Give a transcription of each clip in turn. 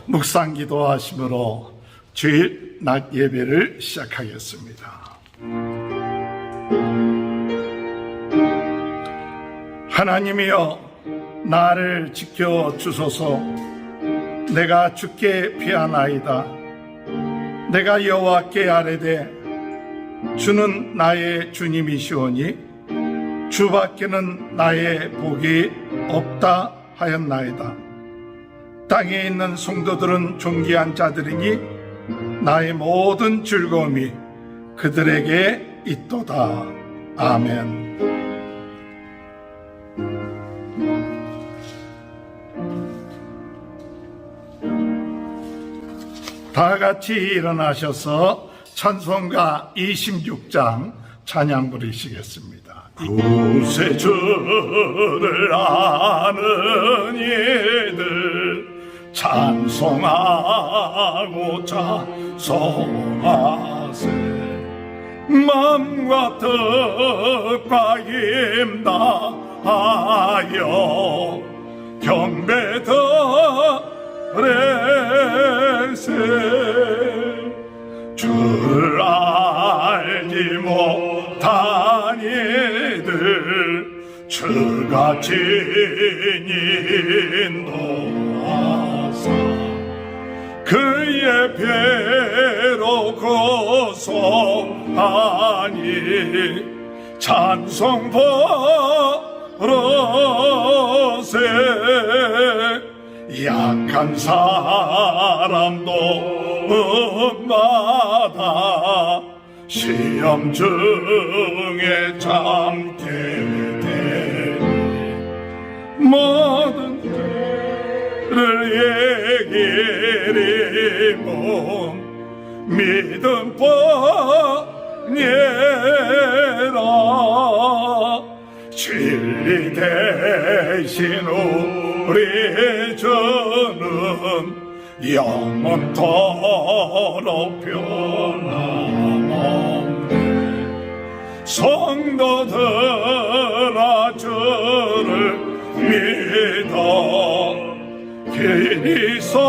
묵상 기도하심으로 주일 낮 예배를 시작하겠습니다. 하나님이여, 나를 지켜 주소서. 내가 주께 피하나이다. 내가 여호와께 아뢰되 주는 나의 주님이시오니 주밖에는 나의 복이 없다 하였나이다. 땅에 있는 성도들은 존귀한 자들이니 나의 모든 즐거움이 그들에게 있도다. 아멘. 다 같이 일어나셔서 찬송가 26장 찬양 부르시겠습니다. 구세주를 아는 이들 찬송하고 찬송하세. 마음과 뜻과 힘 다하여 경배 드레세. 주를 알지 못한 이들 주가 인도하사 그의 배로 고소하니 찬송 버러세. 약한 사람도 음마다 시험 중에 참게 되니 모든 죄를 얘기리 몸 믿음 뻔해라. 진리 대신 우리 주는 영원토록 변함없네. 성도들아 주를 믿어 길이 섬기세.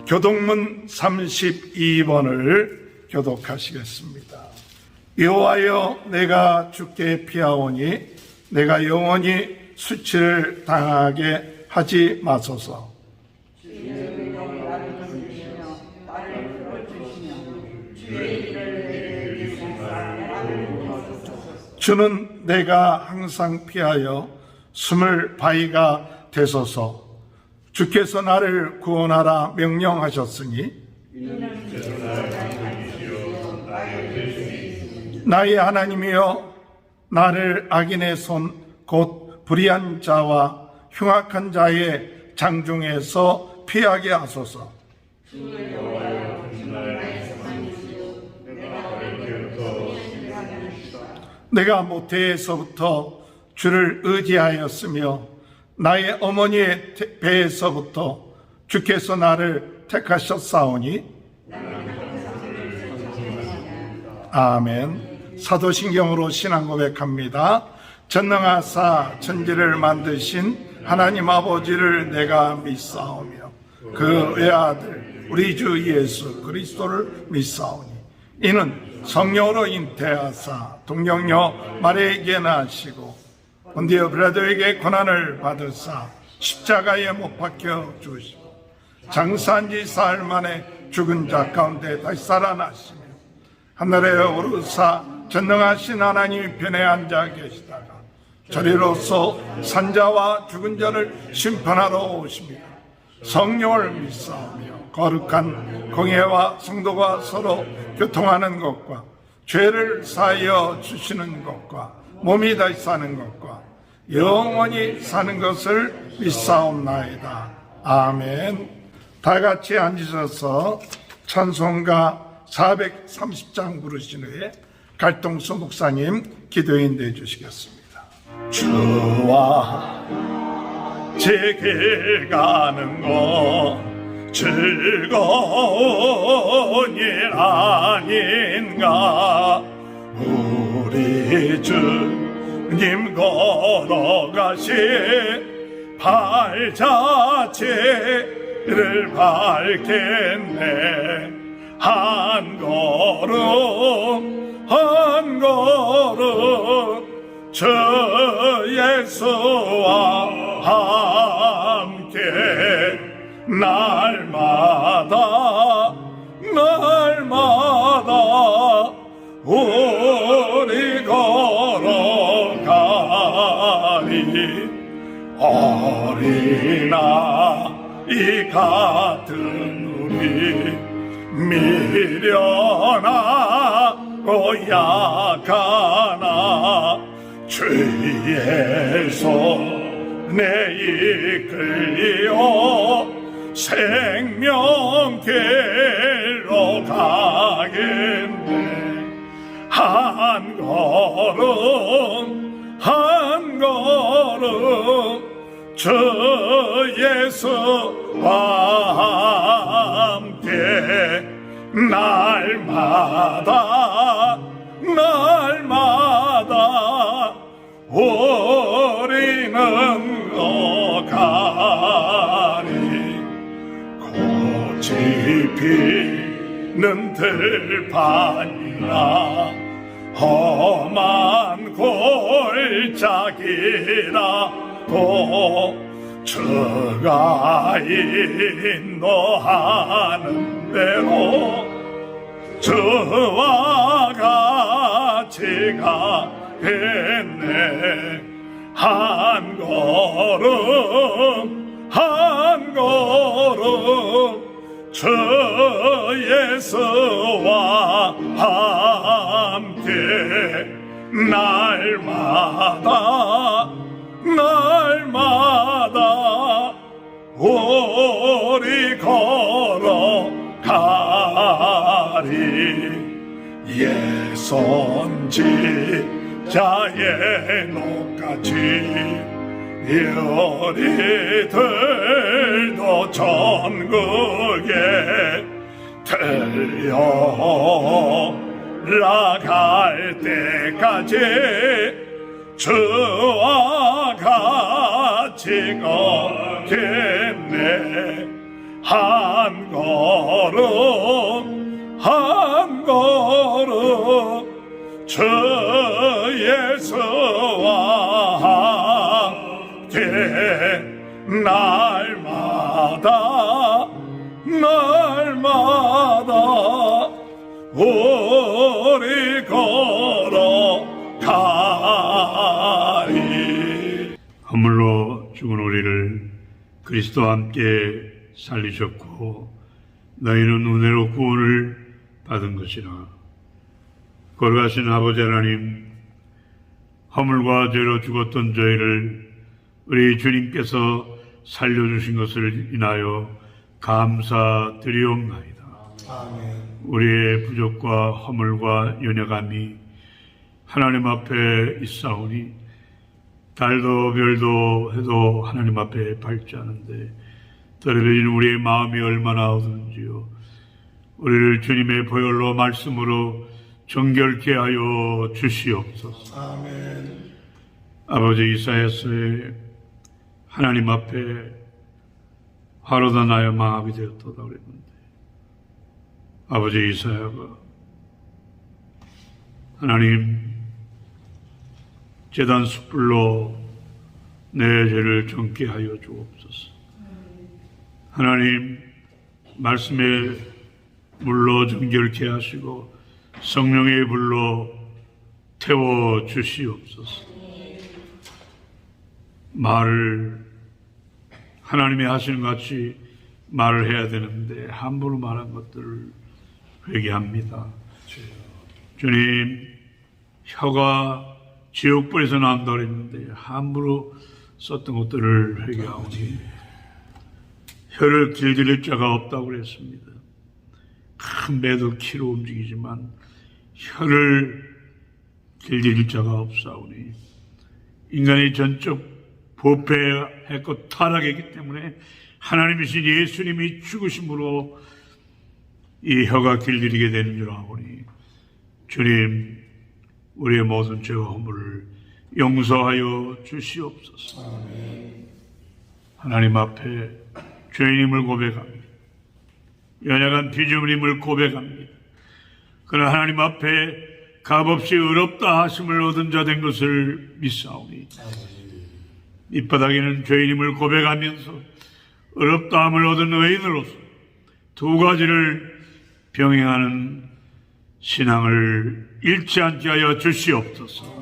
교독문 32번을 교독하시겠습니다. 여호와여, 내가 주께 피하오니 내가 영원히 수치를 당하게 하지 마소서. 주는 내가 항상 피하여 숨을 바위가 되소서. 주께서 나를 구원하라 명령하셨으니 나의 하나님이여, 나를 악인의 손 곧 불의한 자와 흉악한 자의 장중에서 피하게 하소서. 내가 모태에서부터 주를 의지하였으며 나의 어머니의 배에서부터 주께서 나를 택하셨사오니 아멘. 사도신경으로 신앙 고백합니다. 전능하사 천지를 만드신 하나님 아버지를 내가 믿사오며 그 외아들 우리 주 예수 그리스도를 믿사오니 이는 성령으로 잉태하사 동정녀 마리아에게 나시고 본디오 빌라도에게 고난을 받으사 십자가에 못 박혀 죽으시고 장사한 지 사흘 만에 죽은 자 가운데 다시 살아나시며 하늘에 오르사 전능하신 하나님 편에 앉아 계시다가 저리로서 산자와 죽은 자를 심판하러 오십니다. 성령을 믿사오며 거룩한 공예와 성도가 서로 교통하는 것과 죄를 사하여 주시는 것과 몸이 다시 사는 것과 영원히 사는 것을 믿사옵나이다. 아멘. 다 같이 앉으셔서 찬송가 430장 부르신 후에 갈동수 목사님 기도인도 해주시겠습니다. 주와 제길 가는 것 즐거운 일 아닌가. 우리 주 님 걸어가신 발자취를 밟겠네. 한 걸음 한 걸음 주 예수와 함께 날마다 우리 걸어가리. 어린아이 같은 우리 미련하고 약하나 주의 손에 이끌려 생명길로 가겠네. 한 걸음 한 걸음 주 예수와 함께 날마다 우리는 가리. 꽃이 피는 들판이나 험한 골짜기라도 주가 인도하는 대로 주와 같이 가겠네. 한 걸음 한 걸음 주 예수와 함께 날마다 우리 걸어가리. 예선지자의 녹같이 우리들도 전국에 들려나갈 때까지 주와 같이 걷겠네. 한 걸음 한 걸음 주 예수와 함께 날마다 우리 걸어가리. 허물로 죽은 우리를 그리스도와 함께 살리셨고 너희는 은혜로 구원을 받은 것이라. 거룩하신 아버지 하나님, 허물과 죄로 죽었던 저희를 우리 주님께서 살려주신 것을 인하여 감사드리옵나이다. 아멘. 우리의 부족과 허물과 연약함이 하나님 앞에 있사오니 달도 별도 해도 하나님 앞에 밟지 않은데 더러워진 우리의 마음이 얼마나 어두운지요. 우리를 주님의 보혈로 말씀으로 정결케 하여 주시옵소서. 아멘. 아버지, 이사야서에 하나님 앞에 하루다 나여 망하게 되었도다 그랬는데 아버지, 이사야가 하나님 제단 숯불로 내 죄를 정케 하여 주옵소서. 하나님 말씀의 물로 정결케 하시고 성령의 불로 태워 주시옵소서. 말을 하나님이 하시는 것 같이 말을 해야 되는데 함부로 말한 것들을 회개합니다. 주님, 혀가 지옥불에서 난다 그랬는데 함부로 썼던 것들을 회개하오니 혀를 길들일 자가 없다고 그랬습니다. 큰 배도 키로 움직이지만 혀를 길들일 자가 없사오니 인간이 전적 부패했고 타락했기 때문에 하나님이신 예수님이 죽으심으로 이 혀가 길들이게 되는 줄 아오니 주님, 우리의 모든 죄와 허물을 용서하여 주시옵소서. 하나님 앞에 죄인임을 고백합니다. 연약한 피조물임을 고백합니다. 그러나 하나님 앞에 값없이 의롭다 하심을 얻은 자 된 것을 믿사오니 밑바닥에는 죄인임을 고백하면서 의롭다함을 얻은 의인으로서 두 가지를 병행하는 신앙을 잃지 않게 하여 주시옵소서.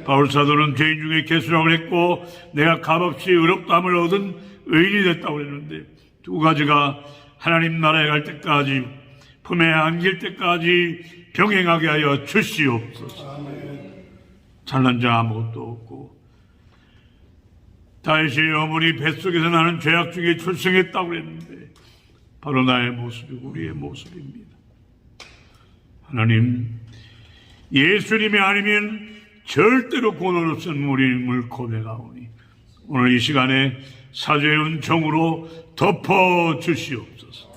바울사도는 죄인 중에 개수락을 했고 내가 값없이 의롭다함을 얻은 의인이 됐다고 했는데 두 가지가 하나님 나라에 갈 때까지 품에 안길 때까지 병행하게 하여 주시옵소서. 잘난 자 아무것도 없고 다윗의 어머니 뱃속에서 나는 죄악 중에 출생했다고 했는데 바로 나의 모습이고 우리의 모습입니다. 하나님, 예수님이 아니면 절대로 구원 없은 우리임을 고백하오니 오늘 이 시간에 사죄의 은총으로 덮어 주시옵소서.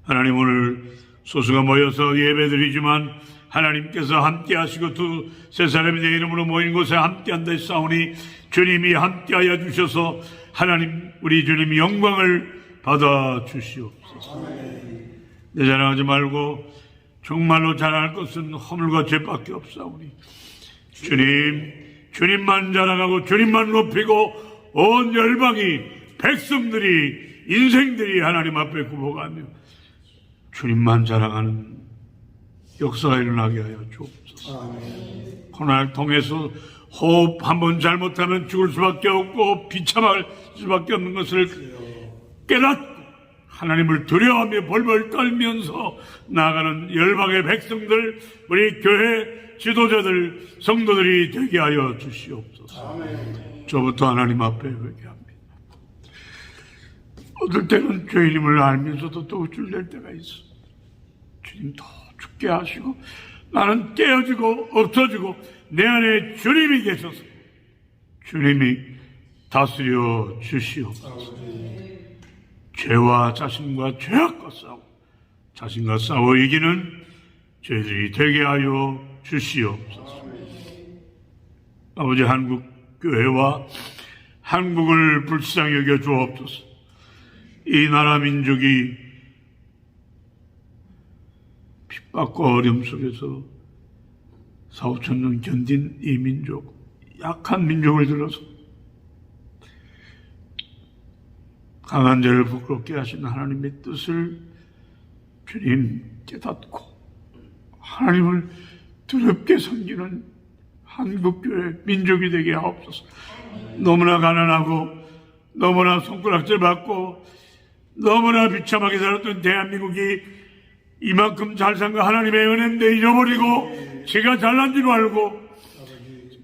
하나님, 오늘 소수가 모여서 예배드리지만 하나님께서 함께 하시고 두세 사람이 내 이름으로 모인 곳에 함께 한다 했사오니 주님이 함께하여 주셔서 하나님, 우리 주님 영광을 받아 주시옵소서. 내 자랑하지 말고 정말로 자랑할 것은 허물과 죄밖에 없사오니 주님만 자랑하고 주님만 높이고 온 열방이 백성들이 인생들이 하나님 앞에 굽어가며 주님만 자랑하는 역사가 일어나게 하여 주옵소서. 코로나를 통해서 호흡 한번 잘못하면 죽을 수밖에 없고 비참할 수밖에 없는 것을 깨닫고 하나님을 두려워하며 벌벌 떨면서 나아가는 열방의 백성들, 우리 교회 지도자들, 성도들이 되게 하여 주시옵소서. 저부터 하나님 앞에 회개합니다. 어떨 때는 죄인임을 알면서도 또 우쭐댈 때가 있어. 주님 더 죽게 하시고 나는 깨어지고 없어지고 내 안에 주님이 계셔서 주님이 다스려 주시옵소서. 죄와 자신과 죄악과 싸워 자신과 싸워 이기는 저희들이 되게 하여 주시옵소서. 아버지, 한국 교회와 한국을 불쌍히 여겨 주옵소서. 이 나라 민족이 핍박과 어려움 속에서 4,5천 년 견딘 이 민족, 약한 민족을 들어서 강한 자를 부끄럽게 하신 하나님의 뜻을 주님 깨닫고 하나님을 두렵게 섬기는 한국교회 민족이 되게 하옵소서. 너무나 가난하고 너무나 손가락질 받고 너무나 비참하게 살았던 대한민국이 이만큼 잘 산 거 하나님의 은혜인데 잃어버리고 제가 잘난 줄 알고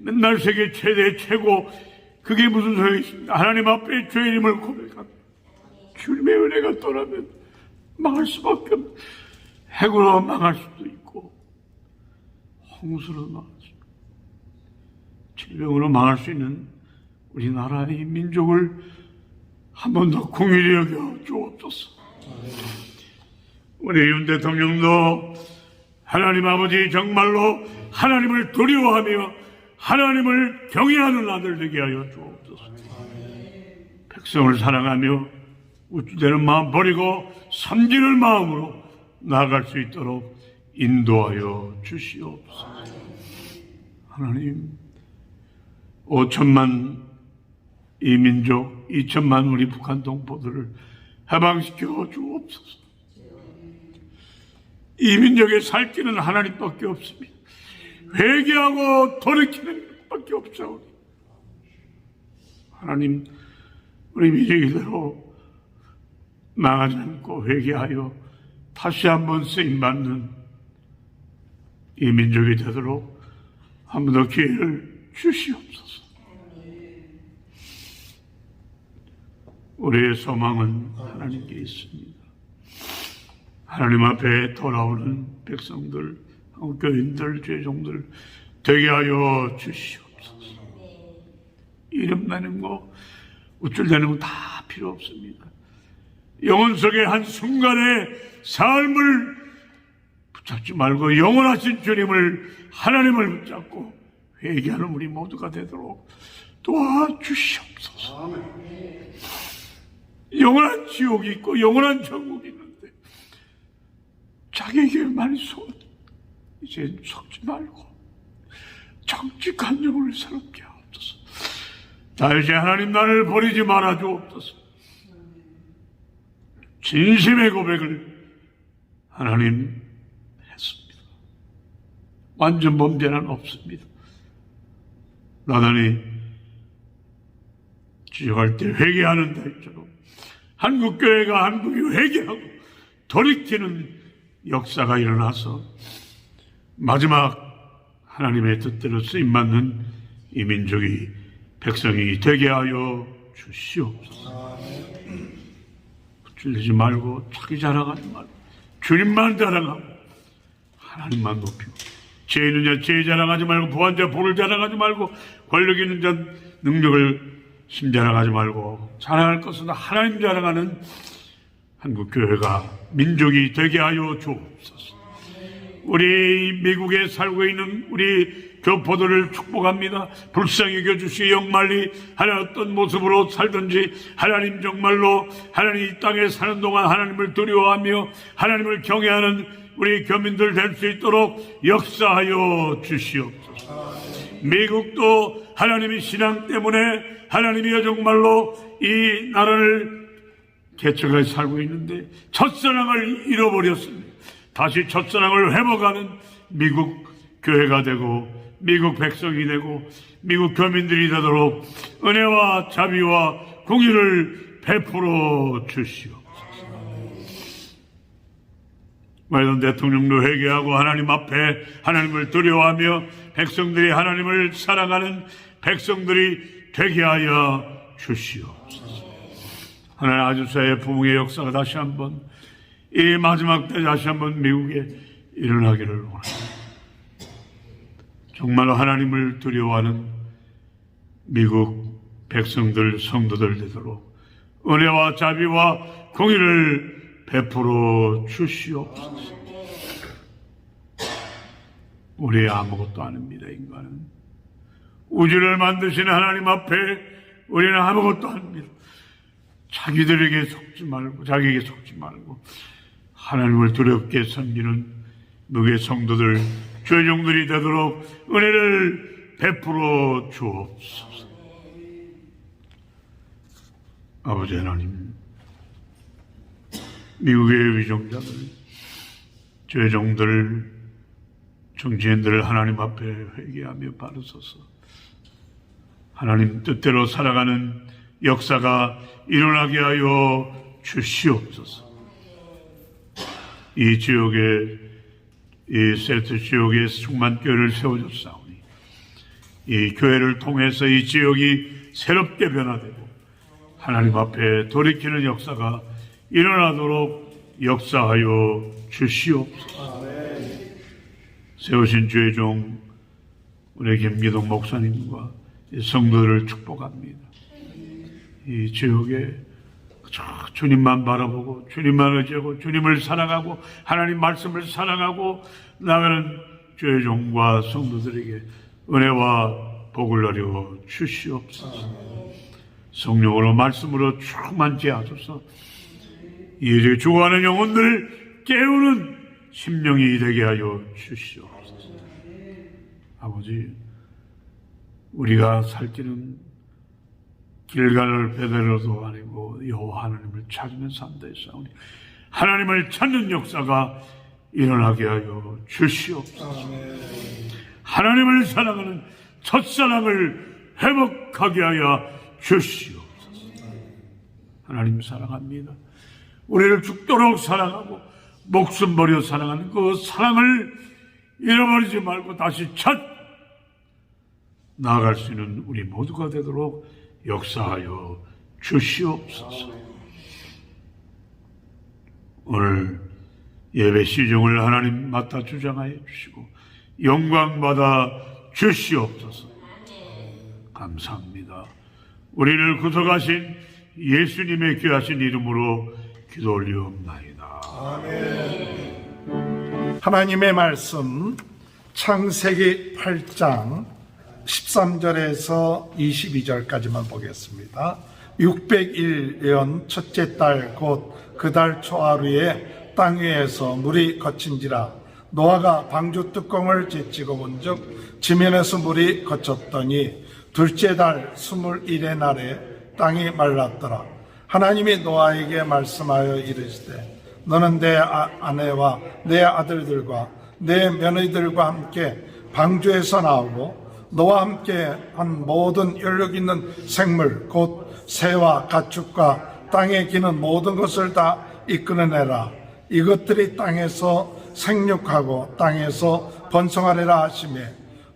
맨날 세계 최대 최고, 그게 무슨 소용이십니까? 하나님 앞에 죄인임을 고백합니다. 주님의 은혜가 떠나면 망할 수밖에 없는, 해구로 망할 수도 있고 홍수로 망할 수 있고 질병으로 망할 수 있는 우리나라의 민족을 한 번 더 긍휼히 여겨 주옵소서. 우리 윤 대통령도 하나님 아버지 정말로 하나님을 두려워하며 하나님을 경외하는 아들 되게 하여 주옵소서. 백성을 사랑하며 우쭐대는 마음 버리고 섬기는 마음으로 나아갈 수 있도록 인도하여 주시옵소서. 하나님, 5천만 이 민족, 2천만 우리 북한 동포들을 해방시켜 주옵소서. 이 민족의 살 길은 하나님밖에 없습니다. 회개하고 돌이키는 것밖에 없사오니 하나님, 우리 민족이 대로 망하지 않고 회개하여 다시 한번 쓰임받는 이 민족이 되도록 한 번 더 기회를 주시옵소서. 우리의 소망은 하나님께 있습니다. 하나님 앞에 돌아오는 백성들, 교인들, 죄종들 되게 하여 주시옵소서. 이름 내는 거, 우쭐대는 거 다 필요 없습니다. 영혼 속의 한순간의 삶을 붙잡지 말고 영원하신 주님을, 하나님을 붙잡고 회개하는 우리 모두가 되도록 도와주시옵소서. 영원한 지옥이 있고 영원한 천국이 있는데 자기에게만 이제 속지 말고 정직한 영혼을 새롭게 하옵소서. 다시 하나님 나를 버리지 말아 주옵소서. 진심의 고백을 하나님 했습니다. 완전 범죄는 없습니다. 나단이 지적할 때 회개하는 달처럼 한국교회가 한국이 회개하고 돌이키는 역사가 일어나서 마지막 하나님의 뜻대로 쓰임받는 이 민족이 백성이 되게 하여 주시옵소서. 찔리지 말고 자기 자랑하지 말고 주님만 자랑하고 하나님만 높이고 죄 있는 자 죄 자랑하지 말고 부한 자 부를 자랑하지 말고 권력 있는 자 능력을 심자랑하지 말고 자랑할 것은 하나님 자랑하는 한국교회가 민족이 되게 하여 주옵소서. 우리 미국에 살고 있는 우리 교포들을 축복합니다. 불쌍히 여겨주시 영말리 하나님 어떤 모습으로 살든지 하나님 정말로 하나님 이 땅에 사는 동안 하나님을 두려워하며 하나님을 경외하는 우리 교민들 될 수 있도록 역사하여 주시옵소서. 미국도 하나님의 신앙 때문에 하나님이 정말로 이 나라를 개척해 살고 있는데 첫사랑을 잃어버렸습니다. 다시 첫사랑을 회복하는 미국 교회가 되고 미국 백성이 되고 미국 교민들이 되도록 은혜와 자비와 공의를 베풀어 주시옵소서. 바이든 대통령도 회개하고 하나님 앞에 하나님을 두려워하며 백성들이 하나님을 사랑하는 백성들이 되게 하여 주시옵소서. 하나님 아주사의 부흥의 역사가 다시 한번 이 마지막 때 다시 한번 미국에 일어나기를 원합니다. 정말로 하나님을 두려워하는 미국 백성들 성도들 되도록 은혜와 자비와 공의를 베풀어 주시옵소서. 우리 아무것도 아닙니다. 인간은 우주를 만드신 하나님 앞에 우리는 아무것도 아닙니다. 자기들에게 속지 말고 자기에게 속지 말고 하나님을 두렵게 섬기는 무게 성도들 죄종들이 되도록 은혜를 베풀어 주옵소서. 아버지 하나님, 미국의 위정자들, 죄종들, 정치인들을 하나님 앞에 회개하며 바로 서서 하나님 뜻대로 살아가는 역사가 일어나게 하여 주시옵소서. 이 지역에 이 세트 지역에 충만 교회를 세워줬사오니 이 교회를 통해서 이 지역이 새롭게 변화되고 하나님 앞에 돌이키는 역사가 일어나도록 역사하여 주시옵소서. 세우신 주의 종 우리 김기동 목사님과 성도들을 축복합니다. 이 지역에 주님만 바라보고 주님만 의지하고 주님을 사랑하고 하나님 말씀을 사랑하고 나가는 주의 종과 성도들에게 은혜와 복을 내려 주시옵소서. 성령으로 말씀으로 충만케 하소서. 이 죽어가는 영혼들을 깨우는 심령이 되게 하여 주시옵소서. 아버지, 우리가 살 길은 길갈 베델로도 아니고 여호와 하나님을 찾으면 산다했사오니 하나님을 찾는 역사가 일어나게 하여 주시옵소서. 하나님을 사랑하는 첫사랑을 회복하게 하여 주시옵소서. 하나님 사랑합니다. 우리를 죽도록 사랑하고 목숨 버려 사랑하는 그 사랑을 잃어버리지 말고 다시 나아갈 수 있는 우리 모두가 되도록 역사하여 주시옵소서. 오늘 예배 시종을 하나님 맡아 주장하여 주시고 영광 받아 주시옵소서. 감사합니다. 우리를 구속하신 예수님의 귀하신 이름으로 기도 올리옵나이다. 아멘. 하나님의 말씀 창세기 8장 13절에서 22절까지만 보겠습니다. 601년 첫째 달 곧 그 달 초하루에 땅 위에서 물이 거친지라 노아가 방주 뚜껑을 제치고 본즉 지면에서 물이 거쳤더니 둘째 달 21의 날에 땅이 말랐더라. 하나님이 노아에게 말씀하여 이르시되 너는 내 아내와 내 아들들과 내 며느리들과 함께 방주에서 나오고 너와 함께 한 모든 연력 있는 생물 곧 새와 가축과 땅에 기는 모든 것을 다 이끌어내라. 이것들이 땅에서 생육하고 땅에서 번성하리라 하시매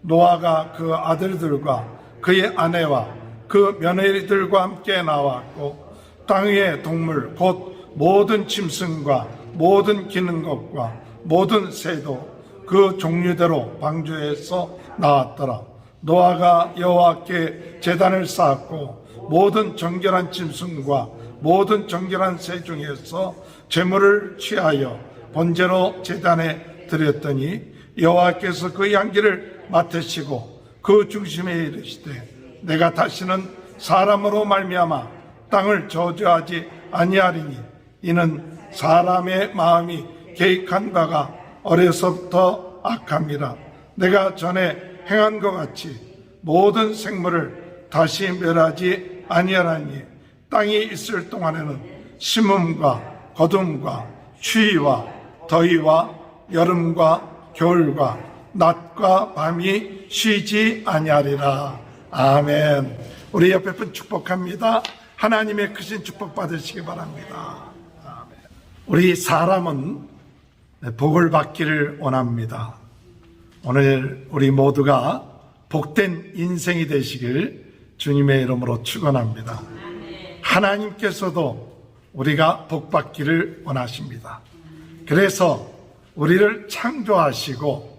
노아가 그 아들들과 그의 아내와 그 며느리들과 함께 나왔고 땅 위의 동물 곧 모든 짐승과 모든 기는 것과 모든 새도 그 종류대로 방주에서 나왔더라. 노아가 여호와께 제단을 쌓았고 모든 정결한 짐승과 모든 정결한 새 중에서 제물을 취하여 번제로 제단에 드렸더니 여호와께서 그 향기를 맡으시고 그 중심에 이르시되 내가 다시는 사람으로 말미암아 땅을 저주하지 아니하리니 이는 사람의 마음이 계획한 바가 어려서부터 악함이라. 내가 전에 행한 것 같이 모든 생물을 다시 멸하지 아니하라니 땅이 있을 동안에는 심음과 거둠과 추위와 더위와 여름과 겨울과 낮과 밤이 쉬지 아니하리라. 아멘. 우리 옆에 분 축복합니다. 하나님의 크신 축복 받으시기 바랍니다. 아멘. 우리 사람은 복을 받기를 원합니다. 오늘 우리 모두가 복된 인생이 되시길 주님의 이름으로 축원합니다. 하나님께서도 우리가 복 받기를 원하십니다. 그래서 우리를 창조하시고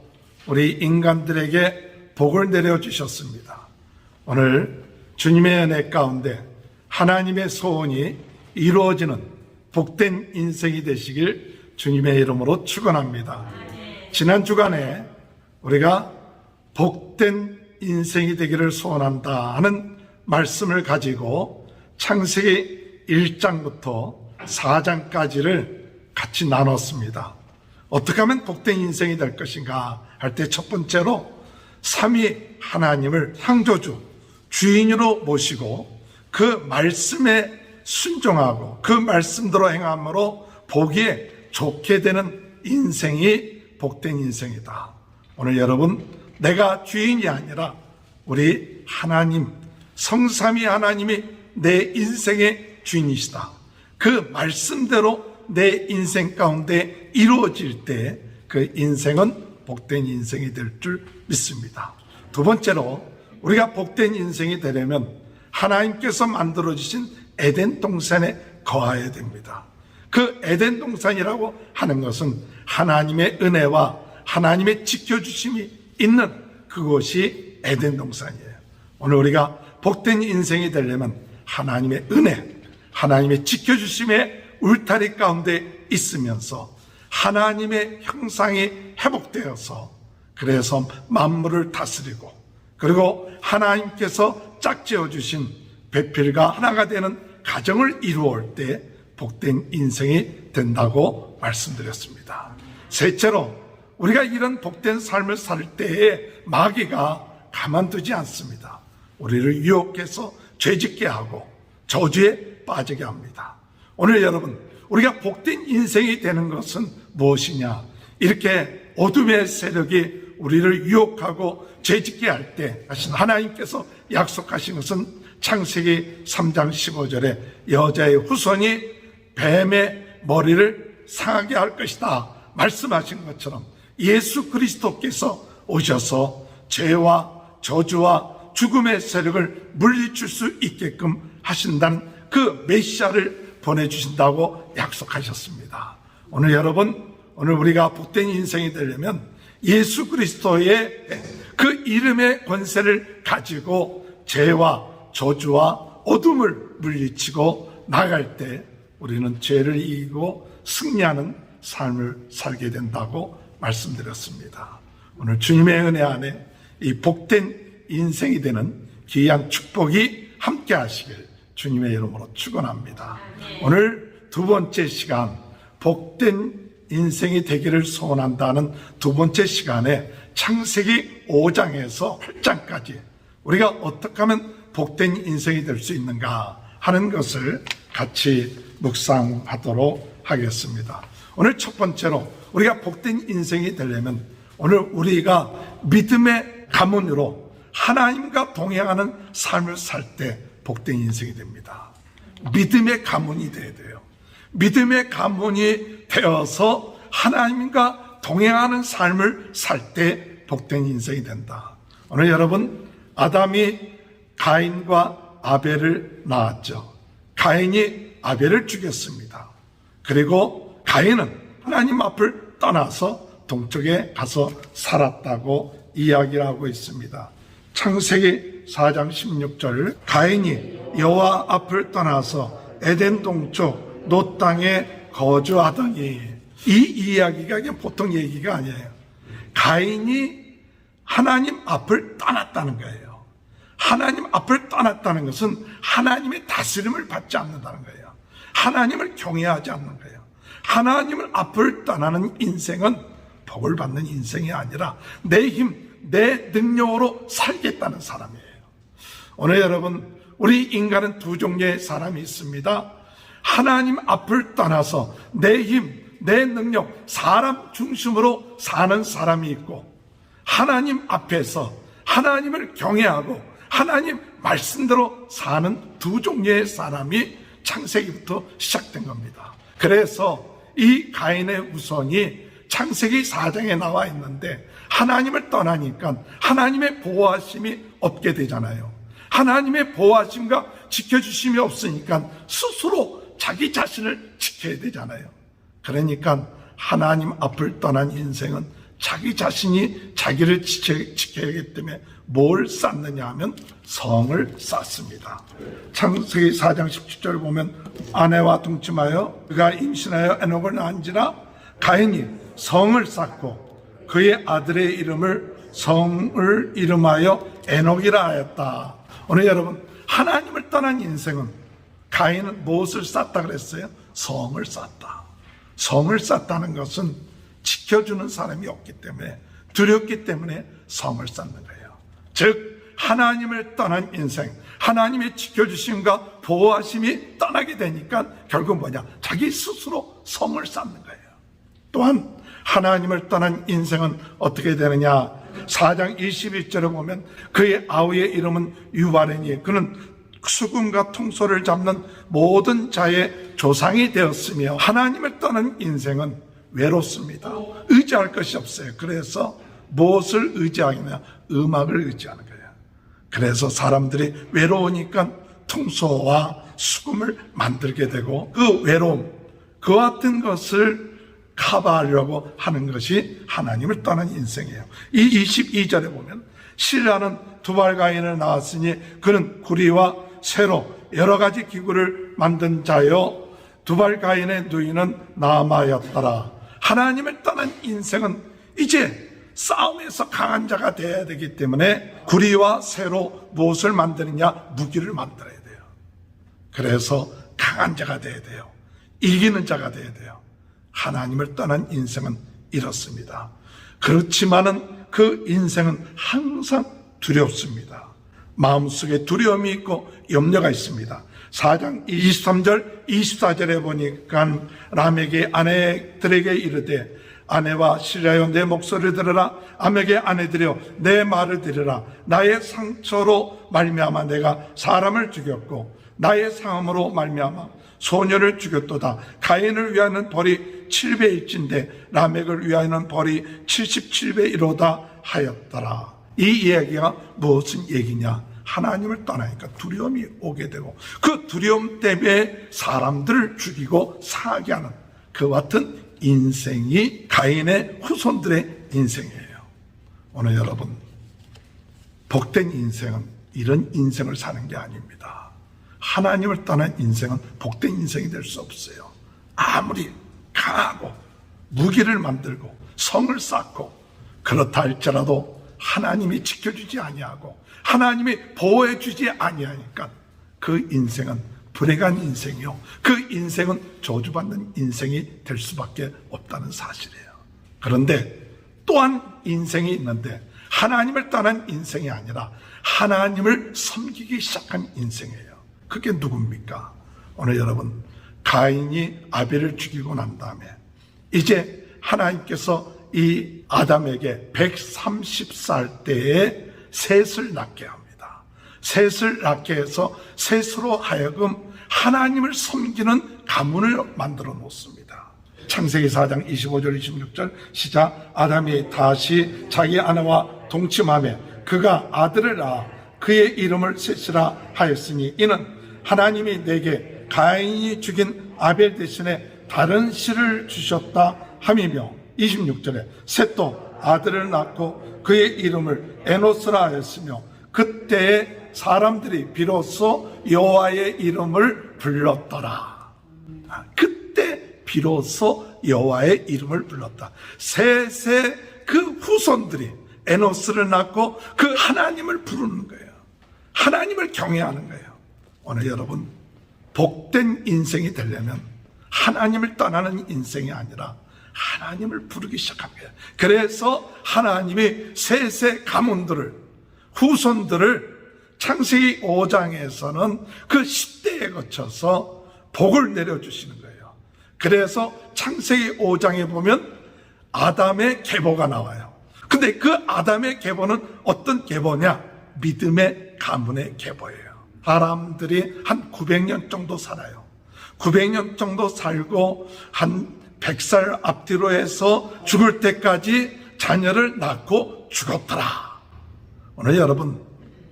우리 인간들에게 복을 내려주셨습니다. 오늘 주님의 은혜 가운데 하나님의 소원이 이루어지는 복된 인생이 되시길 주님의 이름으로 축원합니다. 지난 주간에 우리가 복된 인생이 되기를 소원한다 하는 말씀을 가지고 창세기 1장부터 4장까지를 같이 나눴습니다. 어떻게 하면 복된 인생이 될 것인가 할 때 첫 번째로 삼위 하나님을 창조주, 주인으로 모시고 그 말씀에 순종하고 그 말씀대로 행함으로 보기에 좋게 되는 인생이 복된 인생이다. 오늘 여러분, 내가 주인이 아니라 우리 하나님, 성삼위 하나님이 내 인생의 주인이시다. 그 말씀대로 내 인생 가운데 이루어질 때 그 인생은 복된 인생이 될 줄 믿습니다. 두 번째로 우리가 복된 인생이 되려면 하나님께서 만들어주신 에덴 동산에 거해야 됩니다. 그 에덴 동산이라고 하는 것은 하나님의 은혜와 하나님의 지켜주심이 있는 그곳이 에덴 동산이에요. 오늘 우리가 복된 인생이 되려면 하나님의 은혜, 하나님의 지켜주심의 울타리 가운데 있으면서 하나님의 형상이 회복되어서 그래서 만물을 다스리고 그리고 하나님께서 짝지어 주신 배필과 하나가 되는 가정을 이루어올 때 복된 인생이 된다고 말씀드렸습니다. 셋째로 우리가 이런 복된 삶을 살 때에 마귀가 가만두지 않습니다. 우리를 유혹해서 죄짓게 하고 저주에 빠지게 합니다. 오늘 여러분, 우리가 복된 인생이 되는 것은 무엇이냐? 이렇게 어둠의 세력이 우리를 유혹하고 죄짓게 할 때 하나님께서 약속하신 것은 창세기 3장 15절에 여자의 후손이 뱀의 머리를 상하게 할 것이다 말씀하신 것처럼 예수 그리스도께서 오셔서 죄와 저주와 죽음의 세력을 물리칠 수 있게끔 하신다는 그 메시아를 보내주신다고 약속하셨습니다. 오늘 여러분, 오늘 우리가 복된 인생이 되려면 예수 그리스도의 그 이름의 권세를 가지고 죄와 저주와 어둠을 물리치고 나갈 때 우리는 죄를 이기고 승리하는 삶을 살게 된다고 말씀드렸습니다. 오늘 주님의 은혜 안에 이 복된 인생이 되는 귀한 축복이 함께 하시길 주님의 이름으로 축원합니다. 오늘 두 번째 시간, 복된 인생이 되기를 소원한다는 두 번째 시간에 창세기 5장에서 8장까지 우리가 어떻게 하면 복된 인생이 될 수 있는가 하는 것을 같이 묵상하도록 하겠습니다. 오늘 첫 번째로 우리가 복된 인생이 되려면 오늘 우리가 믿음의 가문으로 하나님과 동행하는 삶을 살 때 복된 인생이 됩니다. 믿음의 가문이 되어야 돼요. 믿음의 가문이 되어서 하나님과 동행하는 삶을 살 때 복된 인생이 된다. 오늘 여러분, 아담이 가인과 아벨을 낳았죠. 가인이 아벨을 죽였습니다. 그리고 가인은 하나님 앞을 떠나서 동쪽에 가서 살았다고 이야기를 하고 있습니다. 창세기 4장 16절, 가인이 여호와 앞을 떠나서 에덴 동쪽 노 땅에 거주하더니, 이 이야기가 그냥 보통 얘기가 아니에요. 가인이 하나님 앞을 떠났다는 거예요. 하나님 앞을 떠났다는 것은 하나님의 다스림을 받지 않는다는 거예요. 하나님을 경외하지 않는 거예요. 하나님을 앞을 떠나는 인생은 복을 받는 인생이 아니라 내 힘, 내 능력으로 살겠다는 사람이에요. 오늘 여러분, 우리 인간은 두 종류의 사람이 있습니다. 하나님 앞을 떠나서 내 힘, 내 능력, 사람 중심으로 사는 사람이 있고, 하나님 앞에서 하나님을 경외하고 하나님 말씀대로 사는 두 종류의 사람이 창세기부터 시작된 겁니다. 그래서 이 가인의 우선이 창세기 4장에 나와 있는데, 하나님을 떠나니까 하나님의 보호하심이 없게 되잖아요. 하나님의 보호하심과 지켜주심이 없으니까 스스로 자기 자신을 지켜야 되잖아요. 그러니까 하나님 앞을 떠난 인생은 자기 자신이 자기를 지켜야 하기 때문에 뭘 쌓느냐 하면 성을 쌓습니다. 창세기 4장 17절 보면, 아내와 동침하여 그가 임신하여 에녹을 낳은지라 가인이 성을 쌓고 그의 아들의 이름을 성을 이름하여 에녹이라 하였다. 오늘 여러분, 하나님을 떠난 인생은, 가인은 무엇을 쌓다 그랬어요? 성을 쌓다. 성을 쌓다는 것은 지켜주는 사람이 없기 때문에, 두렵기 때문에 성을 쌓는 거예요. 즉 하나님을 떠난 인생, 하나님의 지켜주심과 보호하심이 떠나게 되니까 결국 뭐냐? 자기 스스로 성을 쌓는 거예요. 또한 하나님을 떠난 인생은 어떻게 되느냐? 4장 21절에 보면, 그의 아우의 이름은 유바레니 그는 수금과 통소를 잡는 모든 자의 조상이 되었으며, 하나님을 떠난 인생은 외롭습니다. 의지할 것이 없어요. 그래서 무엇을 의지하느냐? 음악을 의지하는 거예요. 그래서 사람들이 외로우니까 통소와 수금을 만들게 되고, 그 외로움, 그 같은 것을 커버하려고 하는 것이 하나님을 떠난 인생이에요. 이 22절에 보면, 신라는 두발가인을 낳았으니 그는 구리와 쇠로 여러 가지 기구를 만든 자요, 두발가인의 누이는 나아마였더라. 하나님을 떠난 인생은 이제 싸움에서 강한 자가 되어야 되기 때문에 구리와 쇠로 무엇을 만드느냐? 무기를 만들어야 돼요. 그래서 강한 자가 되어야 돼요. 이기는 자가 되어야 돼요. 하나님을 떠난 인생은 이렇습니다. 그렇지만은 그 인생은 항상 두렵습니다. 마음속에 두려움이 있고 염려가 있습니다. 4장 23절 24절에 보니까, 라멕의 아내들에게 이르되, 아내와 시라여 내 목소리를 들으라. 아멕의 아내들여 내 말을 들으라. 나의 상처로 말미암아 내가 사람을 죽였고 나의 상함으로 말미암아 소녀를 죽였도다. 가인을 위하여는 벌이 7배일진데 라멕을 위하여는 벌이 77배이로다 하였더라. 이 이야기가 무슨 얘기냐? 하나님을 떠나니까 두려움이 오게 되고, 그 두려움 때문에 사람들을 죽이고 상하게 하는 그 같은 인생이 가인의 후손들의 인생이에요. 오늘 여러분, 복된 인생은 이런 인생을 사는 게 아닙니다. 하나님을 떠난 인생은 복된 인생이 될 수 없어요. 아무리 강하고 무기를 만들고 성을 쌓고 그렇다 할지라도 하나님이 지켜주지 아니하고 하나님이 보호해주지 아니하니까 그 인생은 불행한 인생이요, 그 인생은 저주받는 인생이 될 수밖에 없다는 사실이에요. 그런데 또한 인생이 있는데 하나님을 떠난 인생이 아니라 하나님을 섬기기 시작한 인생이에요. 그게 누굽니까? 오늘 여러분, 가인이 아벨을 죽이고 난 다음에 이제 하나님께서 이 아담에게 130살 때에 셋을 낳게 합니다. 셋을 낳게 해서 셋으로 하여금 하나님을 섬기는 가문을 만들어 놓습니다. 창세기 4장 25절 26절 시작. 아담이 다시 자기 아내와 동침하며 그가 아들을 낳아 그의 이름을 셋이라 하였으니 이는 하나님이 내게 가인이 죽인 아벨 대신에 다른 씨를 주셨다 함이며 26절에 셋도 아들을 낳고 그의 이름을 에노스라 하였으며 그때에 사람들이 비로소 여호와의 이름을 불렀더라. 그때 비로소 여호와의 이름을 불렀다. 셋의 그 후손들이 에노스를 낳고 그 하나님을 부르는 거예요. 하나님을 경외하는 거예요. 오늘 여러분, 복된 인생이 되려면 하나님을 떠나는 인생이 아니라 하나님을 부르기 시작한 거예요. 그래서 하나님이 셋의 가문들을, 후손들을 창세기 5장에서는 그 10대에 거쳐서 복을 내려주시는 거예요. 그래서 창세기 5장에 보면 아담의 계보가 나와요. 근데 그 아담의 계보는 어떤 계보냐? 믿음의 가문의 계보예요. 사람들이 한 900년 정도 살아요. 900년 정도 살고 한 100살 앞뒤로 해서 죽을 때까지 자녀를 낳고 죽었더라. 오늘 여러분,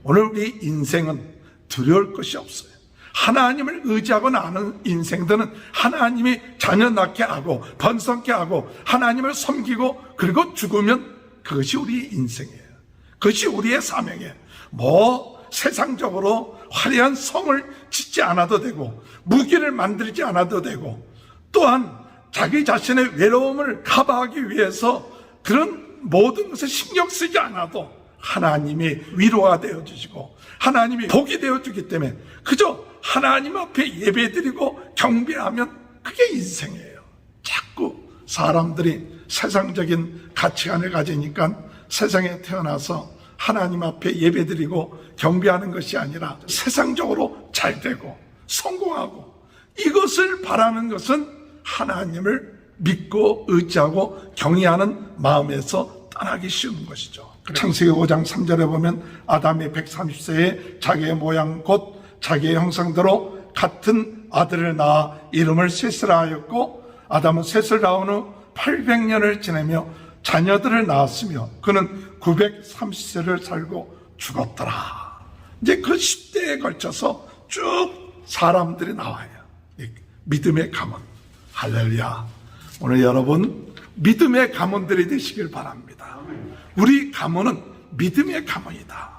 오늘 우리 인생은 두려울 것이 없어요. 하나님을 의지하고 나는 인생들은 하나님이 자녀 낳게 하고 번성케 하고 하나님을 섬기고 그리고 죽으면 그것이 우리 인생이에요. 그것이 우리의 사명이에요. 뭐 세상적으로 화려한 성을 짓지 않아도 되고 무기를 만들지 않아도 되고 또한 자기 자신의 외로움을 커버하기 위해서 그런 모든 것을 신경 쓰지 않아도 하나님이 위로가 되어주시고 하나님이 복이 되어주기 때문에 그저 하나님 앞에 예배드리고 경배하면 그게 인생이에요. 자꾸 사람들이 세상적인 가치관을 가지니까 세상에 태어나서 하나님 앞에 예배드리고 경배하는 것이 아니라 세상적으로 잘 되고 성공하고 이것을 바라는 것은 하나님을 믿고 의지하고 경외하는 마음에서 떠나기 쉬운 것이죠. 창세기 5장 3절에 보면 아담이 130세에 자기의 모양 곧 자기의 형상대로 같은 아들을 낳아 이름을 셋이라 하였고 아담은 셋을 낳은 후 800년을 지내며 자녀들을 낳았으며 그는 930세를 살고 죽었더라. 이제 그 10대에 걸쳐서 쭉 사람들이 나와요. 믿음의 가문. 할렐루야. 오늘 여러분 믿음의 가문들이 되시길 바랍니다. 우리 가문은 믿음의 가문이다.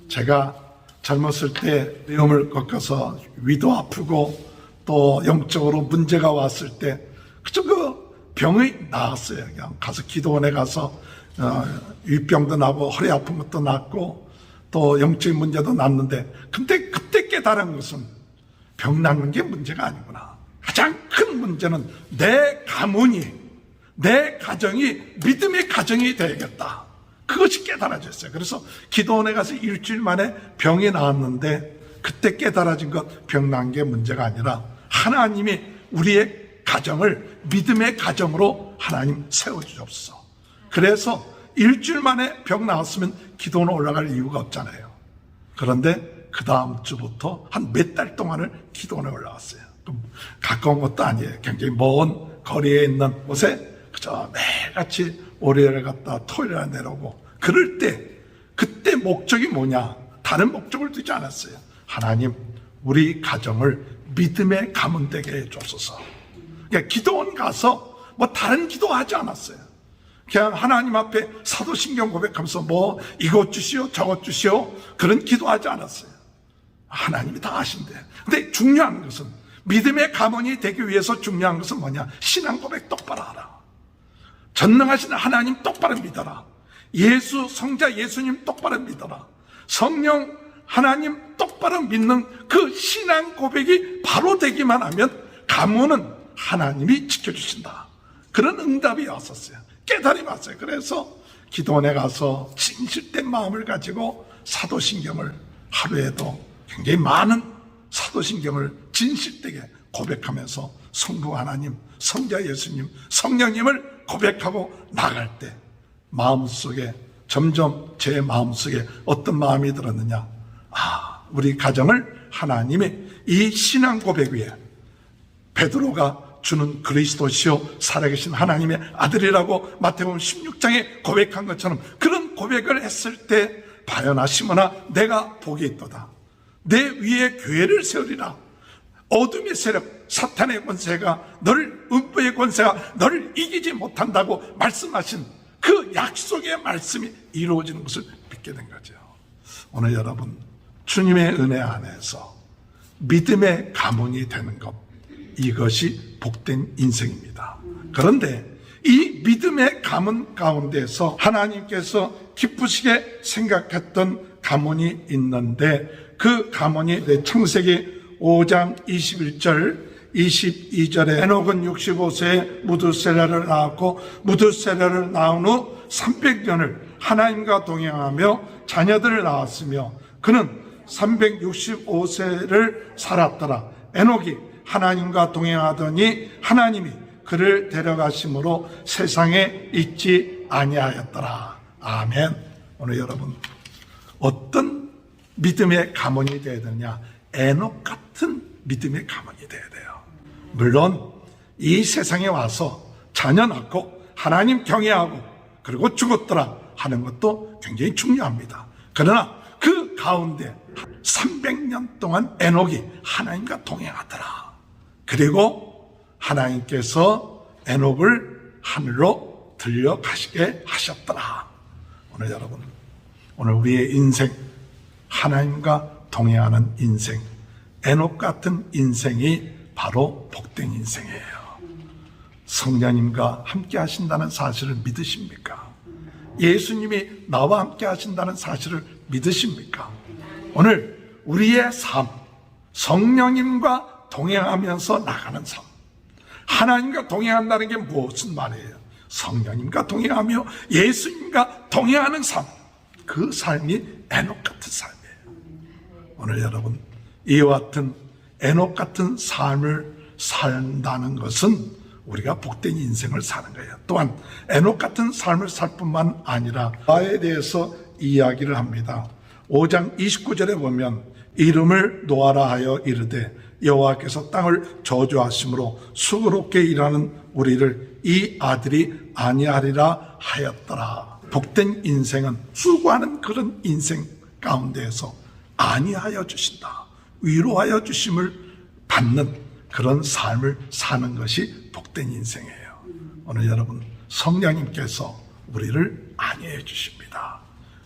제가 젊었을 때 위험을 겪어서 위도 아프고 또 영적으로 문제가 왔을 때 그저 그 병이 나았어요. 그냥 가서 기도원에 가서 위병도 나고 허리 아픈 것도 낫고 또 영적인 문제도 낫는데 근데 그때 깨달은 것은 병 낫는 게 문제가 아니구나. 가장 큰 문제는 내 가문이 내 가정이 믿음의 가정이 되야겠다. 그것이 깨달아졌어요. 그래서 기도원에 가서 일주일 만에 병이 나았는데 그때 깨달아진 것 병 난 게 문제가 아니라 하나님이 우리의 가정을 믿음의 가정으로 하나님 세워주셨어. 그래서 일주일 만에 병 나았으면 기도원에 올라갈 이유가 없잖아요. 그런데 그 다음 주부터 한 몇 달 동안을 기도원에 올라갔어요. 가까운 것도 아니에요. 굉장히 먼 거리에 있는 곳에 그저 매일같이 월요일에 갔다 토요일에 내려오고 그럴 때 그때 목적이 뭐냐? 다른 목적을 두지 않았어요. 하나님 우리 가정을 믿음의 가문 되게 해주옵소서. 그러니까 기도원 가서 뭐 다른 기도하지 않았어요. 그냥 하나님 앞에 사도신경 고백하면서 뭐 이것 주시오 저것 주시오 그런 기도하지 않았어요. 하나님이 다 아신대. 근데 중요한 것은 믿음의 가문이 되기 위해서 중요한 것은 뭐냐? 신앙 고백 똑바로 하라. 전능하신 하나님 똑바로 믿어라. 성자 예수님 똑바로 믿어라. 성령 하나님 똑바로 믿는 그 신앙 고백이 바로 되기만 하면 가문은 하나님이 지켜주신다. 그런 응답이 왔었어요. 깨달음이 왔어요. 그래서 기도원에 가서 진실된 마음을 가지고 사도신경을 하루에도 굉장히 많은 사도신경을 진실되게 고백하면서 성부 하나님, 성자 예수님, 성령님을 고백하고 나갈 때 마음속에 점점 제 마음속에 어떤 마음이 들었느냐, 우리 가정을 하나님의 이 신앙 고백 위에 베드로가 주는 그리스도시요 살아계신 하나님의 아들이라고 마태복음 16장에 고백한 것처럼 그런 고백을 했을 때 바요나 시몬아 내가 복이 있도다. 내 위에 교회를 세우리라. 어둠의 세력 사탄의 권세가 음부의 권세가 너를 이기지 못한다고 말씀하신 그 약속의 말씀이 이루어지는 것을 믿게 된 거죠. 오늘 여러분 주님의 은혜 안에서 믿음의 가문이 되는 것, 이것이 복된 인생입니다. 그런데 이 믿음의 가문 가운데서 하나님께서 기쁘시게 생각했던 가문이 있는데 그 가문이 창세기 5장 21절 22절에 에녹은 65세에 무드셀라를 낳았고 무드셀라를 낳은 후 300년을 하나님과 동행하며 자녀들을 낳았으며 그는 365세를 살았더라. 에녹이 하나님과 동행하더니 하나님이 그를 데려가심으로 세상에 있지 아니하였더라. 아멘. 오늘 여러분 어떤 믿음의 가문이 되어야 되느냐? 에녹 같은 믿음의 가문이 되어야 돼요. 물론 이 세상에 와서 자녀 낳고 하나님 경외하고 그리고 죽었더라 하는 것도 굉장히 중요합니다. 그러나 그 가운데 300년 동안 에녹이 하나님과 동행하더라. 그리고 하나님께서 에녹을 하늘로 들려가시게 하셨더라. 오늘 여러분, 오늘 우리의 인생, 하나님과 동행하는 인생, 에녹 같은 인생이 바로 복된 인생이에요. 성령님과 함께 하신다는 사실을 믿으십니까? 예수님이 나와 함께 하신다는 사실을 믿으십니까? 오늘 우리의 삶, 성령님과 동행하면서 나가는 삶, 하나님과 동행한다는 게 무슨 말이에요? 성령님과 동행하며 예수님과 동행하는 삶, 그 삶이 에녹 같은 삶이에요. 오늘 여러분, 이와 같은 에녹 같은 삶을 산다는 것은 우리가 복된 인생을 사는 거예요. 또한 에녹 같은 삶을 살 뿐만 아니라 노아에 대해서 이야기를 합니다. 5장 29절에 보면 이름을 노아라 하여 이르되 여호와께서 땅을 저주하심으로 수고롭게 일하는 우리를 이 아들이 아니하리라 하였더라. 복된 인생은 수고하는 그런 인생 가운데에서 아니하여 주신다, 위로하여 주심을 받는 그런 삶을 사는 것이 복된 인생이에요. 오늘 여러분, 성령님께서 우리를 안위해 주십니다.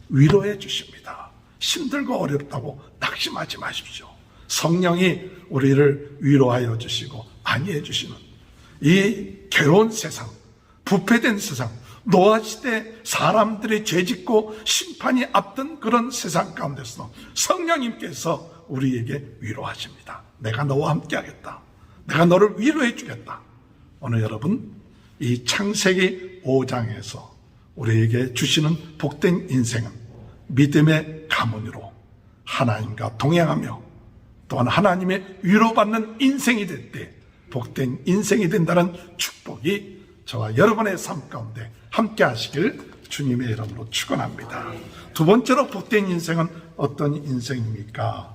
위로해 주십니다. 힘들고 어렵다고 낙심하지 마십시오. 성령이 우리를 위로하여 주시고 안위해 주시는 이 괴로운 세상, 부패된 세상, 노아 시대 사람들이 죄짓고 심판이 앞둔 그런 세상 가운데서 성령님께서 우리에게 위로하십니다. 내가 너와 함께 하겠다. 내가 너를 위로해 주겠다. 오늘 여러분, 이 창세기 5장에서 우리에게 주시는 복된 인생은 믿음의 가문으로 하나님과 동행하며 또한 하나님의 위로받는 인생이 될 때 복된 인생이 된다는 축복이 저와 여러분의 삶 가운데 함께 하시길 주님의 이름으로 축원합니다. 두 번째로 복된 인생은 어떤 인생입니까?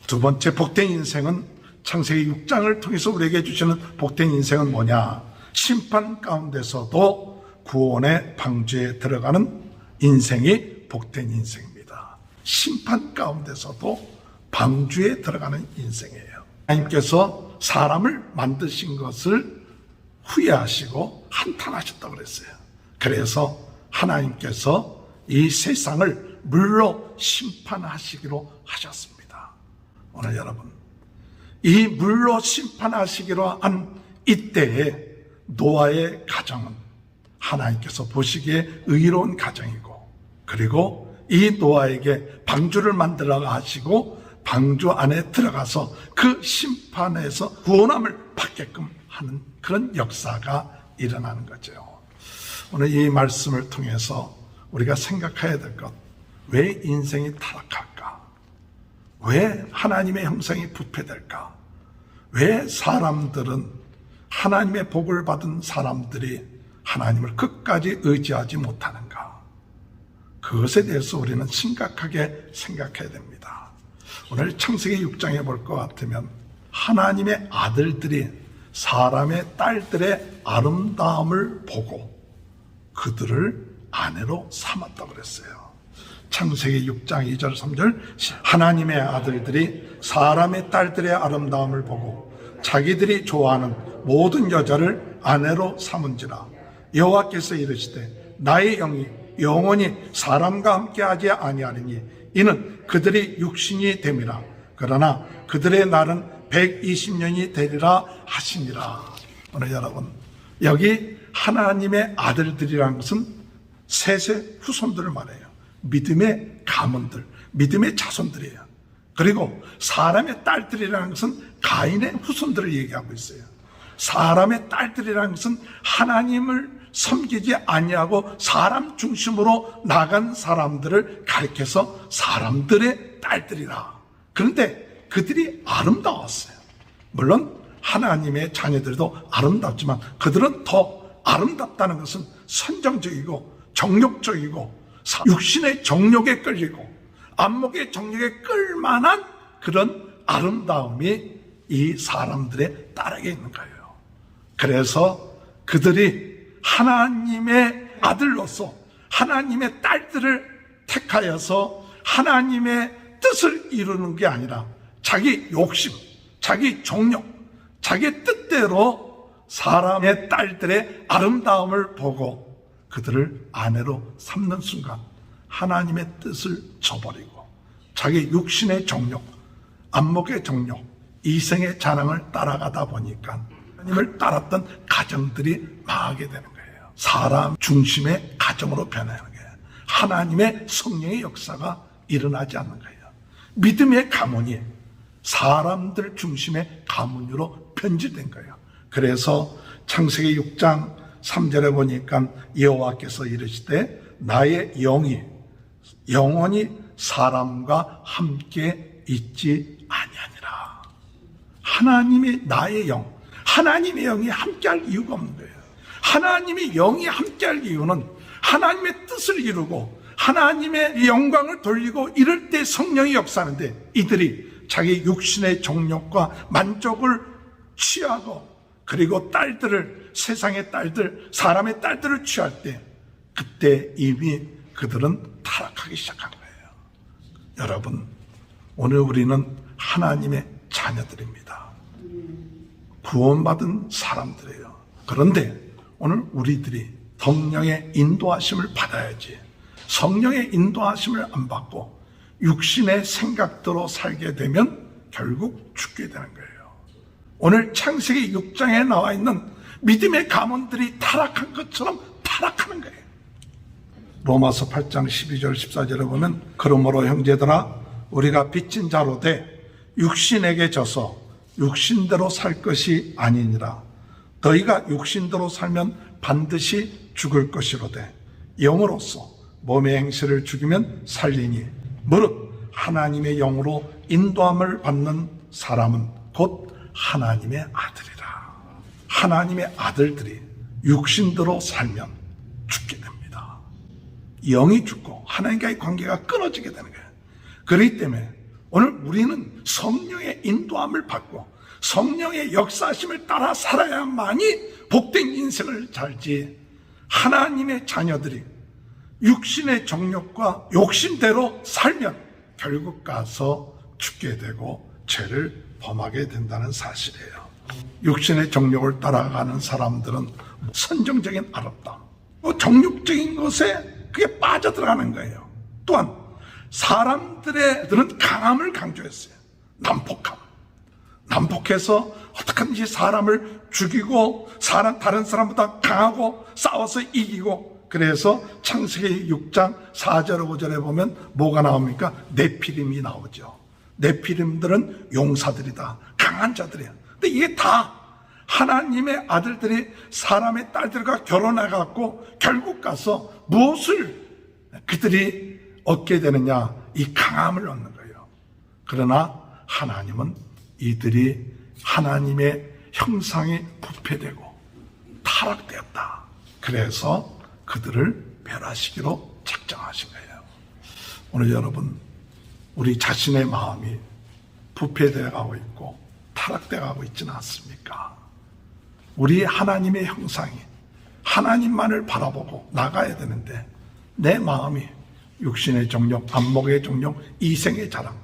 두 번째 복된 인생은 창세기 6장을 통해서 우리에게 주시는 복된 인생은 뭐냐? 심판 가운데서도 구원의 방주에 들어가는 인생이 복된 인생입니다. 심판 가운데서도 방주에 들어가는 인생이에요. 하나님께서 사람을 만드신 것을 후회하시고 한탄하셨다고 그랬어요. 그래서 하나님께서 이 세상을 물로 심판하시기로 하셨습니다. 오늘 여러분, 이 물로 심판하시기로 한 이때에 노아의 가정은 하나님께서 보시기에 의로운 가정이고 그리고 이 노아에게 방주를 만들어 하시고 방주 안에 들어가서 그 심판에서 구원함을 받게끔 하는 그런 역사가 일어나는 거죠. 오늘 이 말씀을 통해서 우리가 생각해야 될 것, 왜 인생이 타락할까? 왜 하나님의 형상이 부패될까? 왜 사람들은 하나님의 복을 받은 사람들이 하나님을 끝까지 의지하지 못하는가? 그것에 대해서 우리는 심각하게 생각해야 됩니다. 오늘 창세기 6장에 볼 것 같으면 하나님의 아들들이 사람의 딸들의 아름다움을 보고 그들을 아내로 삼았다고 그랬어요. 창세기 6장 2절 3절 하나님의 아들들이 사람의 딸들의 아름다움을 보고 자기들이 좋아하는 모든 여자를 아내로 삼은지라. 여호와께서 이르시되 나의 영이 영원히 사람과 함께하지 아니하리니 이는 그들이 육신이 됨이라. 그러나 그들의 날은 120년이 되리라 하시니라. 오늘 여러분, 여기 하나님의 아들들이라는 것은 셋의 후손들을 말해요. 믿음의 가문들, 믿음의 자손들이에요. 그리고 사람의 딸들이라는 것은 가인의 후손들을 얘기하고 있어요. 사람의 딸들이라는 것은 하나님을 섬기지 아니하고 사람 중심으로 나간 사람들을 가리켜서 사람들의 딸들이라. 그런데 그들이 아름다웠어요. 물론 하나님의 자녀들도 아름답지만 그들은 더 아름답다는 것은 선정적이고 정욕적이고 육신의 정욕에 끌리고 안목의 정욕에 끌만한 그런 아름다움이 이 사람들의 딸에게 있는 거예요. 그래서 그들이 하나님의 아들로서 하나님의 딸들을 택하여서 하나님의 뜻을 이루는 게 아니라 자기 욕심, 자기 정욕, 자기 뜻대로 사람의 딸들의 아름다움을 보고 그들을 아내로 삼는 순간 하나님의 뜻을 저버리고 자기 육신의 정욕, 안목의 정욕, 이생의 자랑을 따라가다 보니까 하나님을 따랐던 가정들이 망하게 되는 거예요. 사람 중심의 가정으로 변하는 거예요. 하나님의 성령의 역사가 일어나지 않는 거예요. 믿음의 가문이 사람들 중심의 가문으로 변질된 거예요. 그래서 창세기 6장 3절에 보니까 여호와께서 이르시되 나의 영이 영원히 사람과 함께 있지 아니하니라. 하나님이 나의 영, 하나님의 영이 함께할 이유가 없는 거예요. 하나님의 영이 함께할 이유는 하나님의 뜻을 이루고 하나님의 영광을 돌리고 이럴 때 성령이 역사하는데 이들이 자기 육신의 정욕과 만족을 취하고 그리고 딸들을, 세상의 딸들, 사람의 딸들을 취할 때 그때 이미 그들은 타락하기 시작한 거예요. 여러분, 오늘 우리는 하나님의 자녀들입니다. 구원받은 사람들이에요. 그런데 오늘 우리들이 성령의 인도하심을 받아야지. 성령의 인도하심을 안 받고 육신의 생각대로 살게 되면 결국 죽게 되는 거예요. 오늘 창세기 6장에 나와 있는 믿음의 가문들이 타락한 것처럼 타락하는 거예요. 로마서 8장 12절 14절에 보면 그러므로 형제들아 우리가 빚진 자로 돼 육신에게 져서 육신대로 살 것이 아니니라. 너희가 육신대로 살면 반드시 죽을 것이로되 영으로서 몸의 행실을 죽이면 살리니 무릇 하나님의 영으로 인도함을 받는 사람은 곧 하나님의 아들이라. 하나님의 아들들이 육신대로 살면 죽게 됩니다. 영이 죽고 하나님과의 관계가 끊어지게 되는 거예요. 그렇기 때문에 오늘 우리는 성령의 인도함을 받고 성령의 역사하심을 따라 살아야만이 복된 인생을 살지, 하나님의 자녀들이 육신의 정욕과 욕심대로 살면 결국 가서 죽게 되고 죄를 범하게 된다는 사실이에요. 육신의 정욕을 따라가는 사람들은 선정적인 아름다움, 정욕적인 것에 그게 빠져들어가는 거예요. 또한 사람들은 강함을 강조했어요. 난폭해서 어떻게든지 사람을 죽이고 다른 사람보다 강하고 싸워서 이기고 그래서 창세기 6장 4절 5절에 보면 뭐가 나옵니까? 네피림이 나오죠. 네피림들은 용사들이다. 강한 자들이야. 근데 이게 다 하나님의 아들들이 사람의 딸들과 결혼해갖고 결국 가서 무엇을 그들이 얻게 되느냐? 이 강함을 얻는 거예요. 그러나 하나님은 이들이 하나님의 형상에 부패되고 타락되었다. 그래서 그들을 멸하시기로 작정하신 거예요. 오늘 여러분, 우리 자신의 마음이 부패되어 가고 있고 타락되어 가고 있지는 않습니까? 우리 하나님의 형상이 하나님만을 바라보고 나가야 되는데 내 마음이 육신의 정욕, 안목의 정욕, 이생의 자랑,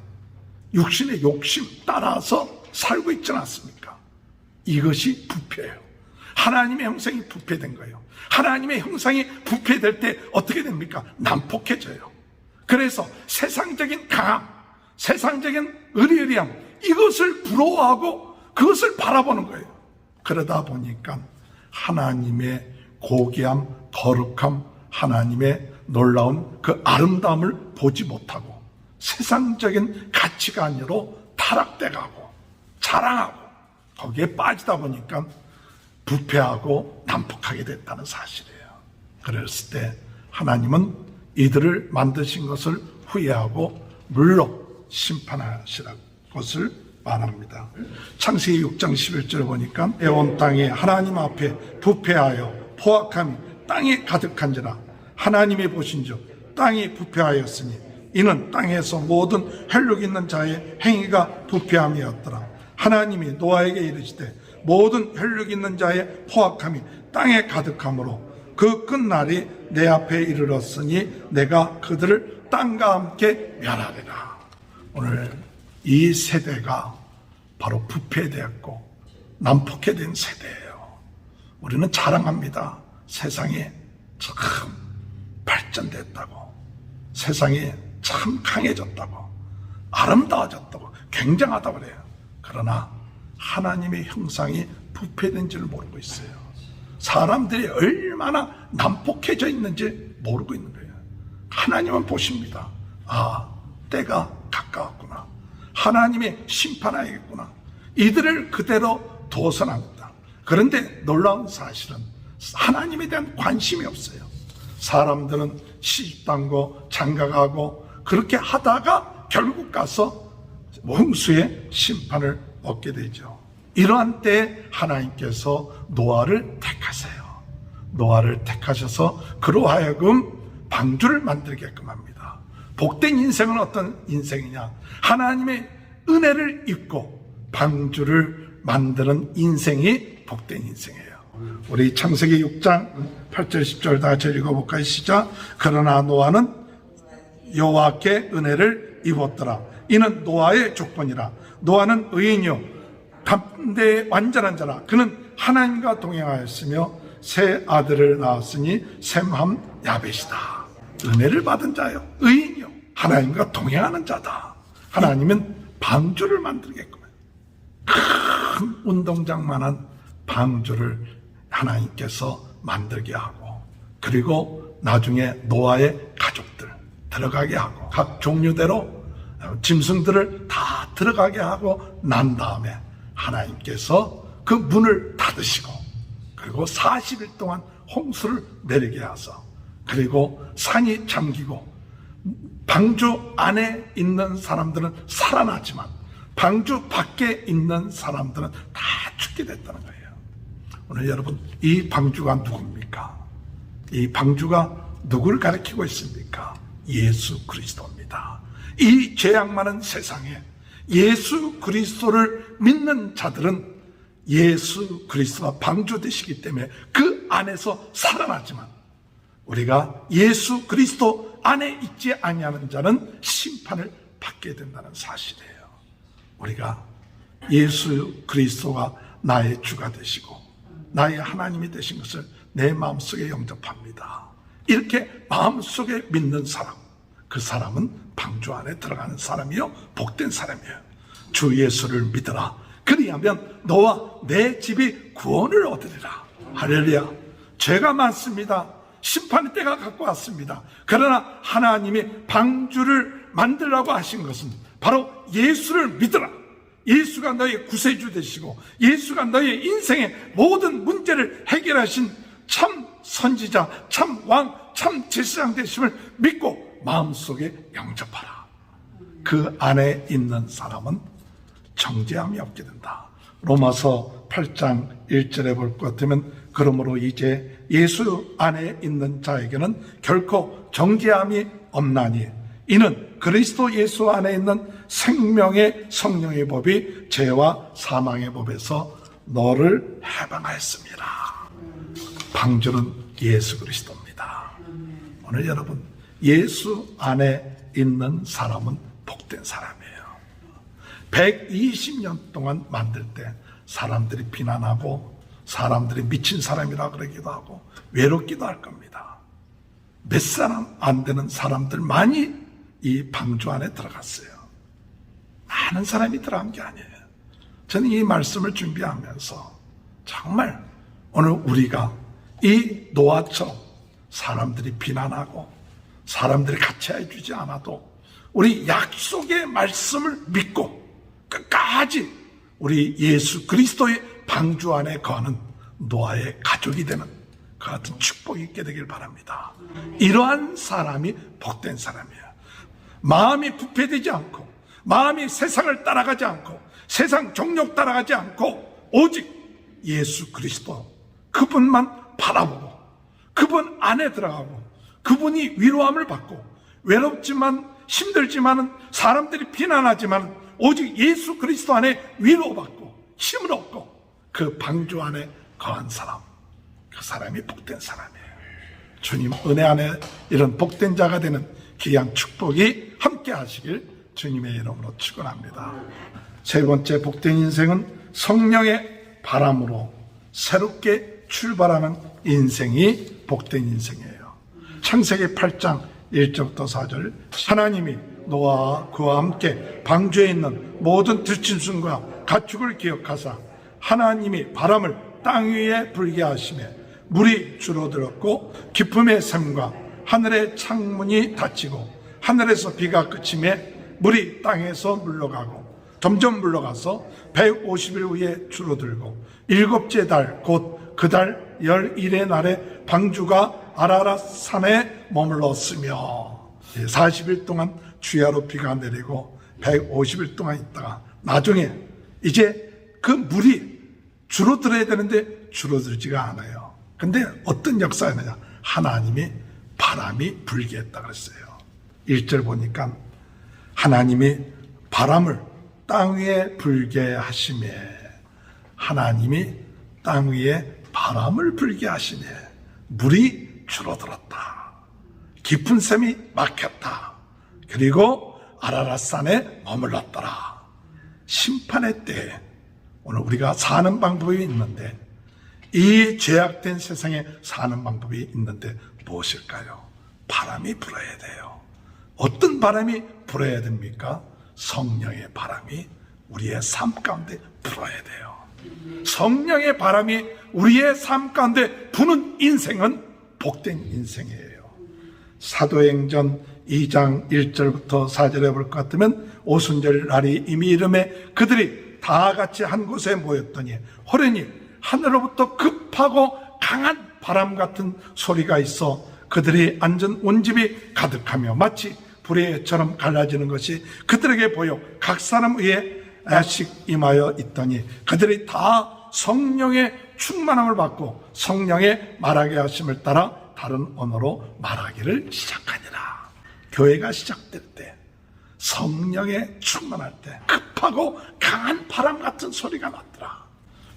육신의 욕심 따라서 살고 있지는 않습니까? 이것이 부패예요. 하나님의 형상이 부패된 거예요. 하나님의 형상이 부패될 때 어떻게 됩니까? 난폭해져요. 그래서 세상적인 강함, 세상적인 의리의리함, 이것을 부러워하고 그것을 바라보는 거예요. 그러다 보니까 하나님의 고귀함, 거룩함, 하나님의 놀라운 그 아름다움을 보지 못하고 세상적인 가치관으로 타락돼가고 자랑하고 거기에 빠지다 보니까 부패하고 난폭하게 됐다는 사실이에요. 그랬을 때 하나님은 이들을 만드신 것을 후회하고 물로 심판하시라는 것을 말합니다. 창세기 6장 11절을 보니까 온 땅에 하나님 앞에 부패하여 포악함이 땅에 가득한지라 하나님이 보신즉 땅이 부패하였으니 이는 땅에서 모든 혈육 있는 자의 행위가 부패함이었더라. 하나님이 노아에게 이르시되 모든 혈육 있는 자의 포악함이 땅에 가득함으로 그 끝날이 내 앞에 이르렀으니 내가 그들을 땅과 함께 멸하리라. 오늘 이 세대가 바로 부패되었고 난폭해된 세대예요. 우리는 자랑합니다. 세상에 참 발전됐다고, 세상에 참 강해졌다고, 아름다워졌다고, 굉장하다고 그래요. 그러나 하나님의 형상이 부패된 줄 모르고 있어요. 사람들이 얼마나 난폭해져 있는지 모르고 있는 거예요. 하나님은 보십니다. 아, 때가 가까웠구나. 하나님의 심판하겠구나. 이들을 그대로 둬서는 안 된다. 그런데 놀라운 사실은 하나님에 대한 관심이 없어요. 사람들은 시집당고 장가가고 그렇게 하다가 결국 가서 홍수의 심판을 얻게 되죠. 이러한 때에 하나님께서 노아를 택하세요. 노아를 택하셔서 그로 하여금 방주를 만들게끔 합니다. 복된 인생은 어떤 인생이냐? 하나님의 은혜를 입고 방주를 만드는 인생이 복된 인생이에요. 우리 창세기 6장 8절 10절 다 같이 읽어볼까요? 시작. 그러나 노아는 여호와께 은혜를 입었더라. 이는 노아의 조건이라. 노아는 의인이요 담대의 완전한 자라. 그는 하나님과 동행하였으며 세 아들을 낳았으니 셈함 야벳이다. 은혜를 받은 자요, 의인이요 하나님과 동행하는 자다. 하나님은 방주를 만들겠구나. 큰 운동장만한 방주를 하나님께서 만들게 하고, 그리고 나중에 노아의 가족들 들어가게 하고 각 종류대로 짐승들을 다 들어가게 하고 난 다음에 하나님께서 그 문을 닫으시고, 그리고 40일 동안 홍수를 내리게 하셔서, 그리고 산이 잠기고 방주 안에 있는 사람들은 살아나지만 방주 밖에 있는 사람들은 다 죽게 됐다는 거예요. 오늘 여러분, 이 방주가 누굽니까? 이 방주가 누구를 가리키고 있습니까? 예수 그리스도입니다. 이 죄악 많은 세상에 예수 그리스도를 믿는 자들은 예수 그리스도가 방주 되시기 때문에 그 안에서 살아나지만, 우리가 예수 그리스도 안에 있지 아니하는 자는 심판을 받게 된다는 사실이에요. 우리가 예수 그리스도가 나의 주가 되시고 나의 하나님이 되신 것을 내 마음속에 영접합니다. 이렇게 마음속에 믿는 사람, 그 사람은 방주 안에 들어가는 사람이요 복된 사람이에요. 주 예수를 믿으라. 그리하면 너와 내 집이 구원을 얻으리라. 할렐루야. 죄가 많습니다. 심판의 때가 갖고 왔습니다. 그러나 하나님이 방주를 만들라고 하신 것은 바로 예수를 믿으라. 예수가 너의 구세주 되시고 예수가 너의 인생의 모든 문제를 해결하신 참 선지자, 참 왕, 참 제사장 되심을 믿고 마음속에 영접하라. 그 안에 있는 사람은 정죄함이 없게 된다. 로마서 8장 1절에 볼 것 같으면 그러므로 이제 예수 안에 있는 자에게는 결코 정죄함이 없나니 이는 그리스도 예수 안에 있는 생명의 성령의 법이 죄와 사망의 법에서 너를 해방하였습니다. 방주는 예수 그리스도입니다. 오늘 여러분, 예수 안에 있는 사람은 복된 사람이에요. 120년 동안 만들 때 사람들이 비난하고 사람들이 미친 사람이라 그러기도 하고 외롭기도 할 겁니다. 몇 사람 안 되는 사람들만이 이 방주 안에 들어갔어요. 많은 사람이 들어간 게 아니에요. 저는 이 말씀을 준비하면서 정말 오늘 우리가 이 노아처럼 사람들이 비난하고 사람들이 같이 해주지 않아도 우리 약속의 말씀을 믿고 끝까지 우리 예수 그리스도의 방주 안에 거하는 노아의 가족이 되는 그 같은 축복이 있게 되길 바랍니다. 이러한 사람이 복된 사람이에요. 마음이 부패되지 않고 마음이 세상을 따라가지 않고 세상 정욕 따라가지 않고 오직 예수 그리스도 그분만 바라보고 그분 안에 들어가고 그분이 위로함을 받고 외롭지만 힘들지만 사람들이 비난하지만 오직 예수 그리스도 안에 위로받고 힘을 얻고 그 방주 안에 거한 사람, 그 사람이 복된 사람이에요. 주님 은혜 안에 이런 복된 자가 되는 귀한 축복이 함께 하시길 주님의 이름으로 축원합니다. 세 번째 복된 인생은 성령의 바람으로 새롭게 출발하는 인생이 복된 인생이에요. 창세기 8장 1절부터 4절 하나님이 노아와 그와 함께 방주에 있는 모든 들짐승과 가축을 기억하사 하나님이 바람을 땅 위에 불게 하시매 물이 줄어들었고 기품의 샘과 하늘의 창문이 닫히고 하늘에서 비가 그치매 물이 땅에서 물러가고 점점 물러가서 150일 후에 줄어들고 일곱째 달 곧 그 달 11의 날에 방주가 아라랏 산에 머물렀으며 40일 동안 주야로 비가 내리고 150일 동안 있다가 나중에 이제 그 물이 줄어들어야 되는데 줄어들지가 않아요. 근데 어떤 역사였느냐? 하나님이 바람이 불게 했다 그랬어요. 1절 보니까 하나님이 바람을 땅 위에 불게 하시매 하나님이 땅 위에 바람을 불게 하시매 물이 줄어들었다. 깊은 샘이 막혔다. 그리고 아라랏산에 머물렀더라. 심판의 때에 오늘 우리가 사는 방법이 있는데 이 죄악된 세상에 사는 방법이 있는데 무엇일까요? 바람이 불어야 돼요. 어떤 바람이 불어야 됩니까? 성령의 바람이 우리의 삶 가운데 불어야 돼요. 성령의 바람이 우리의 삶 가운데 부는 인생은 복된 인생이에요. 사도행전 2장 1절부터 4절에 볼 것 같으면 오순절 날이 이미 이름에 그들이 다 같이 한 곳에 모였더니 호련히 하늘로부터 급하고 강한 바람 같은 소리가 있어 그들이 앉은 온 집이 가득하며 마치 불의 해처럼 갈라지는 것이 그들에게 보여 각 사람 위에 씩 임하여 있더니 그들이 다 성령의 충만함을 받고 성령의 말하게 하심을 따라 다른 언어로 말하기를 시작하니라. 교회가 시작될 때 성령에 충만할 때 급하고 강한 바람 같은 소리가 났더라.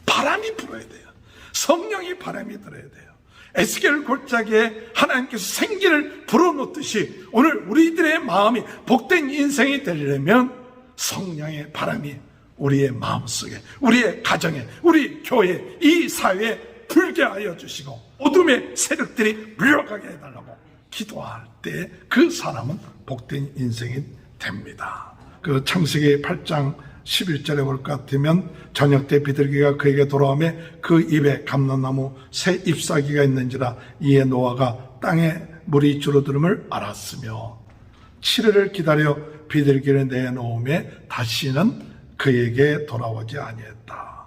바람이 불어야 돼요. 성령이 바람이 들어야 돼요. 에스겔 골짜기에 하나님께서 생기를 불어넣듯이 오늘 우리들의 마음이 복된 인생이 되려면 성령의 바람이 우리의 마음속에 우리의 가정에 우리 교회 이 사회에 불게 하여 주시고 어둠의 세력들이 물러가게 해달라고 기도할 때 그 사람은 복된 인생이 됩니다. 그 창세기 8장 11절에 볼 것 같으면 저녁 때 비둘기가 그에게 돌아오매 그 입에 감람나무 새 잎사귀가 있는지라 이에 노아가 땅에 물이 줄어들음을 알았으며 7일을 기다려 비둘기를 내놓음에 다시는 그에게 돌아오지 아니했다.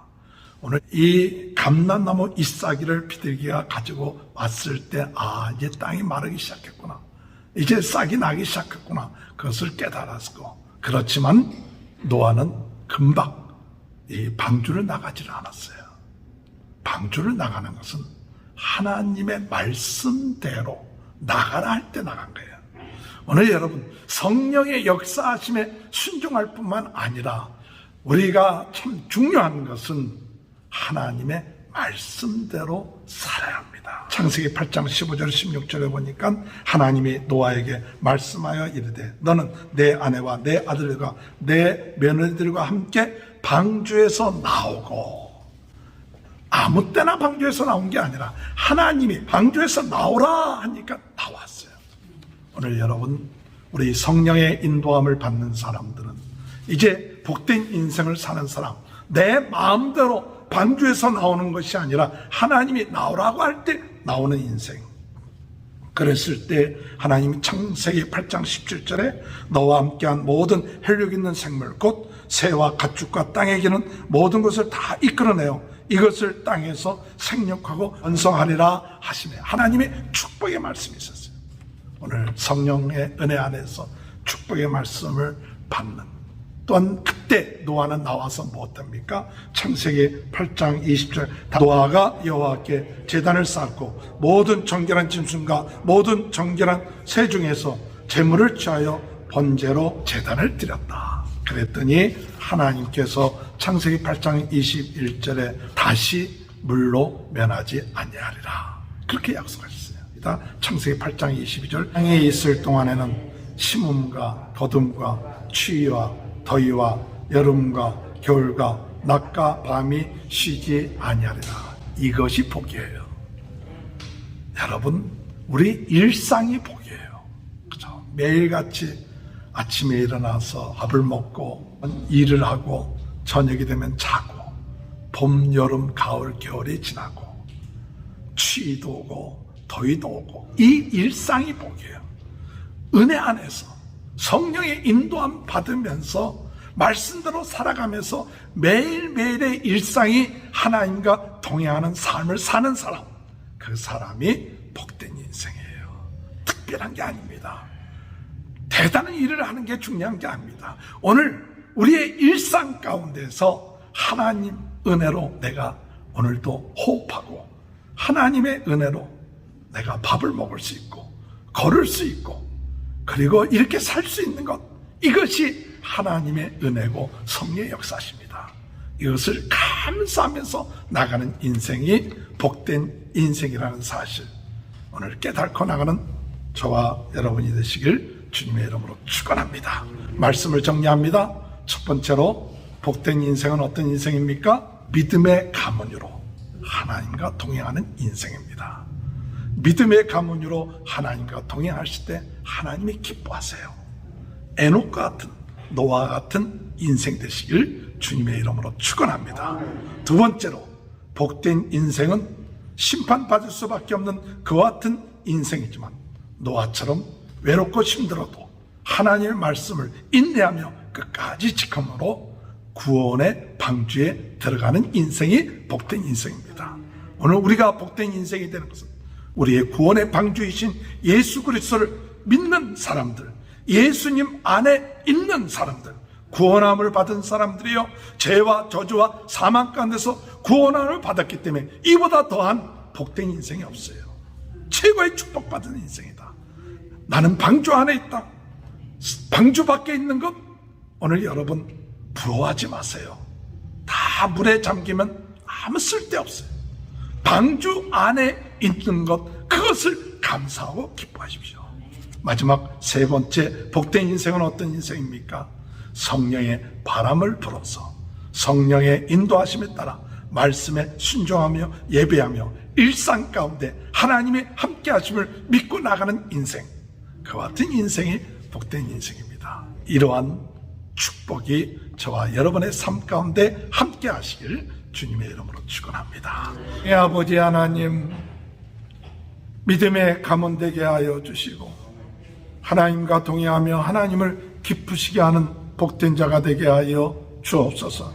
오늘 이 감람나무 잎사귀를 비둘기가 가지고 왔을 때 이제 땅이 마르기 시작했구나, 이제 싹이 나기 시작했구나, 그것을 깨달았고, 그렇지만 노아는 금방 이 방주를 나가지를 않았어요. 방주를 나가는 것은 하나님의 말씀대로 나가라 할 때 나간 거예요. 오늘 여러분, 성령의 역사하심에 순종할 뿐만 아니라 우리가 참 중요한 것은 하나님의 말씀대로 살아야 합니다. 창세기 8장 15절 16절에 보니까 하나님이 노아에게 말씀하여 이르되 너는 내 아내와 내 아들과 내 며느리들과 함께 방주에서 나오고, 아무 때나 방주에서 나온 게 아니라 하나님이 방주에서 나오라 하니까 나왔어요. 오늘 여러분, 우리 성령의 인도함을 받는 사람들은 이제 복된 인생을 사는 사람, 내 마음대로 방주에서 나오는 것이 아니라 하나님이 나오라고 할 때 나오는 인생. 그랬을 때 하나님이 창세기 8장 17절에 너와 함께한 모든 혈육 있는 생물 곧 새와 가축과 땅에 기는 모든 것을 다 이끌어내어 이것을 땅에서 생육하고 번성하리라 하시네. 하나님의 축복의 말씀이 있었어요. 오늘 성령의 은혜 안에서 축복의 말씀을 받는, 또한 그때 노아는 나와서 무엇합니까? 창세기 8장 20절 노아가 여호와께 제단을 쌓고 모든 정결한 짐승과 모든 정결한 새 중에서 제물을 취하여 번제로 제단을 드렸다. 그랬더니 하나님께서 창세기 8장 21절에 다시 물로 면하지 아니하리라, 그렇게 약속하셨어요. 창세기 8장 22절 땅에 있을 동안에는 심음과 거둠과 추위와 더위와 여름과 겨울과 낮과 밤이 쉬지 아니하리라. 이것이 복이에요. 여러분, 우리 일상이 복이에요. 그죠? 매일같이 아침에 일어나서 밥을 먹고 일을 하고 저녁이 되면 자고 봄, 여름, 가을, 겨울이 지나고 추위도 오고 더위도 오고, 이 일상이 복이에요. 은혜 안에서 성령의 인도함 받으면서 말씀대로 살아가면서 매일매일의 일상이 하나님과 동행하는 삶을 사는 사람, 그 사람이 복된 인생이에요. 특별한 게 아닙니다. 대단한 일을 하는 게 중요한 게 아닙니다. 오늘 우리의 일상 가운데서 하나님 은혜로 내가 오늘도 호흡하고 하나님의 은혜로 내가 밥을 먹을 수 있고 걸을 수 있고 그리고 이렇게 살 수 있는 것, 이것이 하나님의 은혜고 성령의 역사십니다. 이것을 감사하면서 나가는 인생이 복된 인생이라는 사실, 오늘 깨닫고 나가는 저와 여러분이 되시길 주님의 이름으로 축원합니다. 말씀을 정리합니다. 첫 번째로 복된 인생은 어떤 인생입니까? 믿음의 가문으로 하나님과 동행하는 인생입니다. 믿음의 가문으로 하나님과 동행하실 때 하나님이 기뻐하세요. 에녹과 같은, 노아와 같은 인생 되시길 주님의 이름으로 축원합니다. 두 번째로 복된 인생은 심판받을 수밖에 없는 그와 같은 인생이지만 노아처럼 외롭고 힘들어도 하나님의 말씀을 인내하며 끝까지 지킴으로 구원의 방주에 들어가는 인생이 복된 인생입니다. 오늘 우리가 복된 인생이 되는 것은 우리의 구원의 방주이신 예수 그리스도를 믿는 사람들, 예수님 안에 있는 사람들, 구원함을 받은 사람들이요, 죄와 저주와 사망 가운데서 구원함을 받았기 때문에 이보다 더한 복된 인생이 없어요. 최고의 축복받은 인생이다. 나는 방주 안에 있다. 방주 밖에 있는 것, 오늘 여러분 부러워하지 마세요. 다 물에 잠기면 아무 쓸데없어요. 방주 안에 있는 것, 그것을 감사하고 기뻐하십시오. 마지막 세 번째 복된 인생은 어떤 인생입니까? 성령의 바람을 불어서 성령의 인도하심에 따라 말씀에 순종하며 예배하며 일상 가운데 하나님의 함께 하심을 믿고 나가는 인생, 그와 같은 인생이 복된 인생입니다. 이러한 축복이 저와 여러분의 삶 가운데 함께 하시길 주님의 이름으로 축원합니다. 아버지 하나님, 믿음의 가문 되게 하여 주시고 하나님과 동행하며 하나님을 기쁘시게 하는 복된 자가 되게 하여 주옵소서.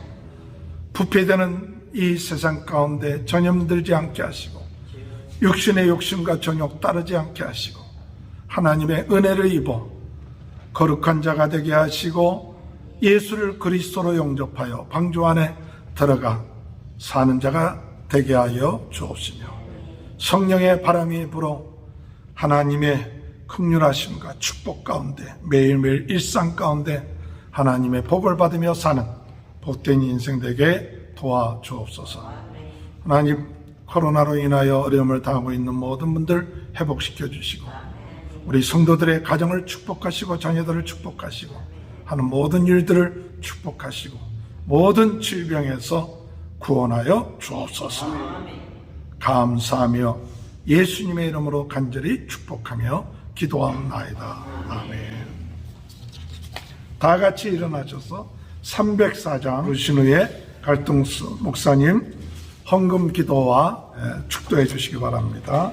부패되는 이 세상 가운데 전염들지 않게 하시고 육신의 욕심과 정욕 따르지 않게 하시고 하나님의 은혜를 입어 거룩한 자가 되게 하시고 예수를 그리스도로 영접하여 방주 안에 들어가 사는 자가 되게 하여 주옵시며 성령의 바람이 불어 하나님의 긍휼하심과 축복 가운데 매일매일 일상 가운데 하나님의 복을 받으며 사는 복된 인생 되게 도와주옵소서. 하나님, 코로나로 인하여 어려움을 당하고 있는 모든 분들 회복시켜 주시고 우리 성도들의 가정을 축복하시고 자녀들을 축복하시고 하는 모든 일들을 축복하시고 모든 질병에서 구원하여 주옵소서. 감사하며 예수님의 이름으로 간절히 축복하며 기도하옵나이다. 아멘. 다 같이 일어나셔서 304장 부르신 후에 갈등수 목사님 헌금 기도와 축도해 주시기 바랍니다.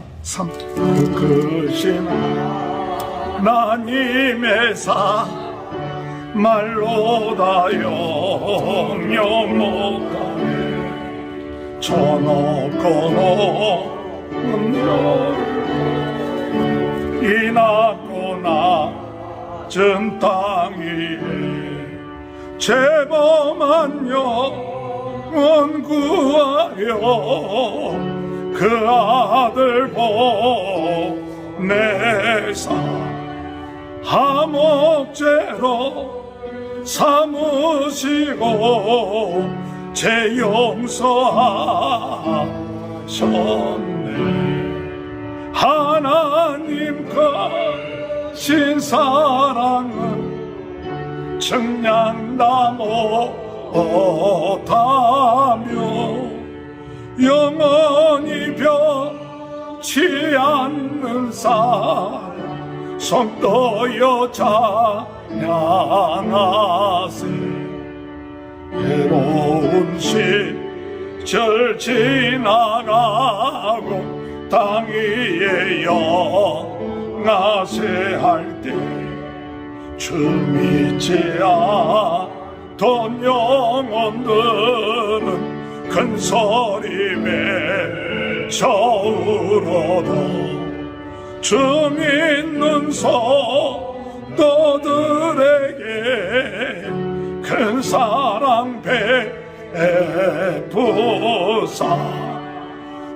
크신 하나님의 사 말로다 영영 못하네 쳐놓고 이 낮고 낮은 땅 위에 죄범한 영혼 구하려 그 아들 보내사 하목제로 삼으시고 죄 용서하셨네. 하나님 크신 사랑은 측량다 못하며 영원히 변치 않는 사랑 성도여 찬양하세. 외로운 시절 지나가고 땅 위에 영하세 할 때 주 믿지 않던 영혼들은 큰 소리 외쳐 울어도 주 믿는 성도들에게 큰 사랑 베푸사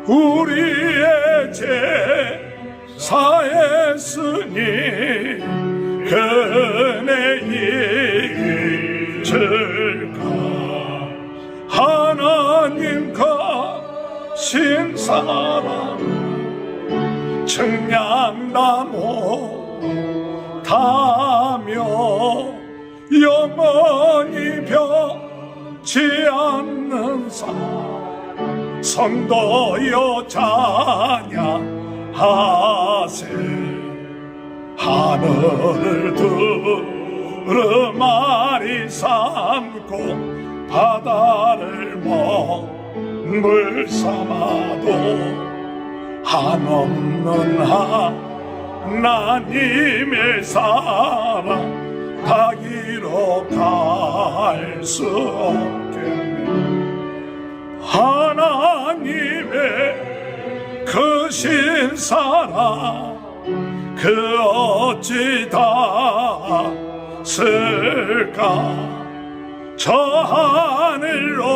우리의 죄 사했으니 그 은혜 잊을까. 하나님 크신 사랑 측량다 못하며 영원히 변치 않는 사랑 성도여 찬양하세. 하늘을 두루마리 삼고 바다를 먹물 삼아도 한없는 하나님의 사랑 다 기록할 수 없겠네. 하나님의 크신 사랑 그 어찌 다 쓸까. 저 하늘로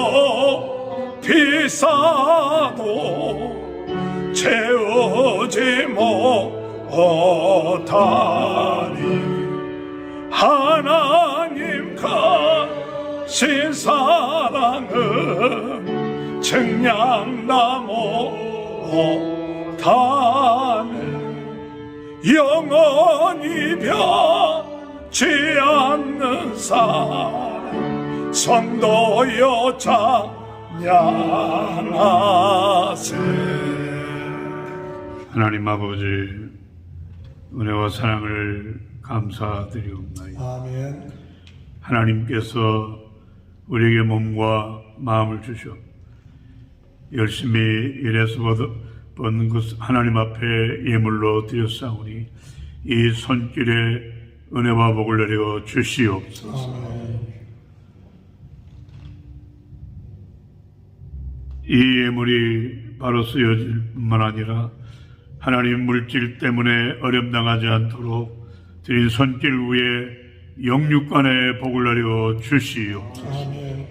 비싸도 채우지 못하리. 하나님 크신 사랑은 측량다 못하네. 영원히 변치 않는 사랑 성도여 찬양하세. 하나님 아버지 은혜와 사랑을 감사드리옵나이다. 아멘. 하나님께서 우리에게 몸과 마음을 주셔 열심히 일해서 번 하나님 앞에 예물로 드렸사오니 이 손길에 은혜와 복을 내려 주시옵소서. 이 예물이 바로 쓰여질 뿐만 아니라 하나님 물질 때문에 어려움당하지 않도록 드린 손길 위에 영육간의 복을 내려 주시옵소서.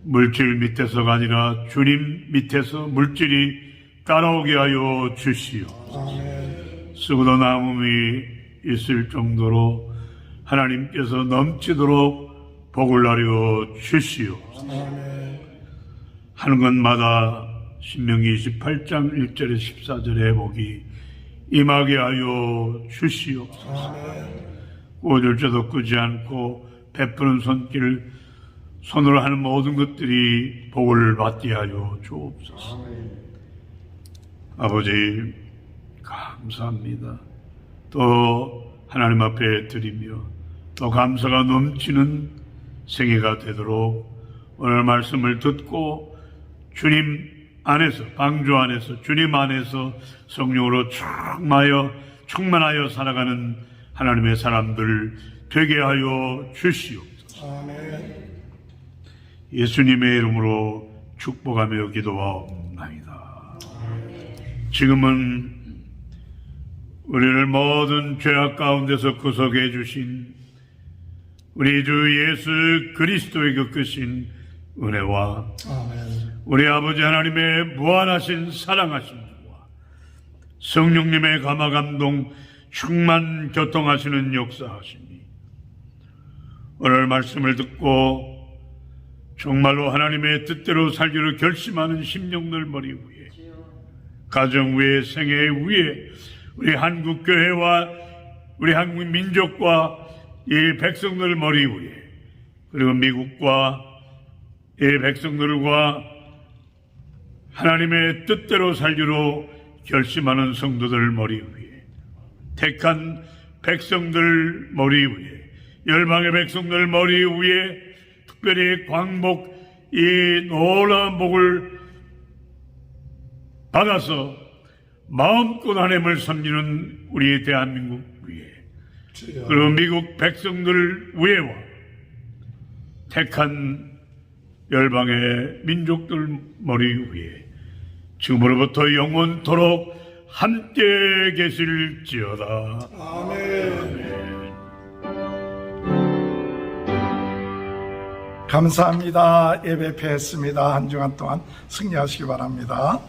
물질 밑에서가 아니라 주님 밑에서 물질이 따라오게 하여 주시옵소서. 쓰고도 남음이 있을 정도로 하나님께서 넘치도록 복을 내려 주시옵소서. 하는 것마다 신명기 28장 1절에 14절의 복이 임하게 하여 주시옵소서. 꽂을 자도 끄지 않고 베푸는 손길 손으로 하는 모든 것들이 복을 받게 하여 주옵소서. 아버지 감사합니다. 또 하나님 앞에 드리며 또 감사가 넘치는 생애가 되도록 오늘 말씀을 듣고 주님 안에서, 방주 안에서, 주님 안에서 성령으로 충만하여 살아가는 하나님의 사람들 되게 하여 주시옵소서. 예수님의 이름으로 축복하며 기도하옵나이다. 지금은 우리를 모든 죄악 가운데서 구속해 주신 우리 주 예수 그리스도의 그 크신 은혜와 우리 아버지 하나님의 무한하신 사랑하심과 성령님의 감화감동 충만 교통하시는 역사하시니 오늘 말씀을 듣고 정말로 하나님의 뜻대로 살기로 결심하는 심령들 머리 위에, 가정 위에, 생애 위에, 우리 한국 교회와 우리 한국 민족과 이 백성들 머리 위에, 그리고 미국과 이 백성들과 하나님의 뜻대로 살기로 결심하는 성도들 머리 위에, 택한 백성들 머리 위에, 열방의 백성들 머리 위에 특별히 광복 이 놀라운 복을 받아서 마음껏 하나님을 섬기는 우리 대한민국 위에, 그리고 미국 백성들 위에와 택한 열방의 민족들 머리 위에 지금으로부터 영원토록 함께 계실지어다. 아멘. 감사합니다. 예배 패했습니다. 한 주간 동안 승리하시기 바랍니다.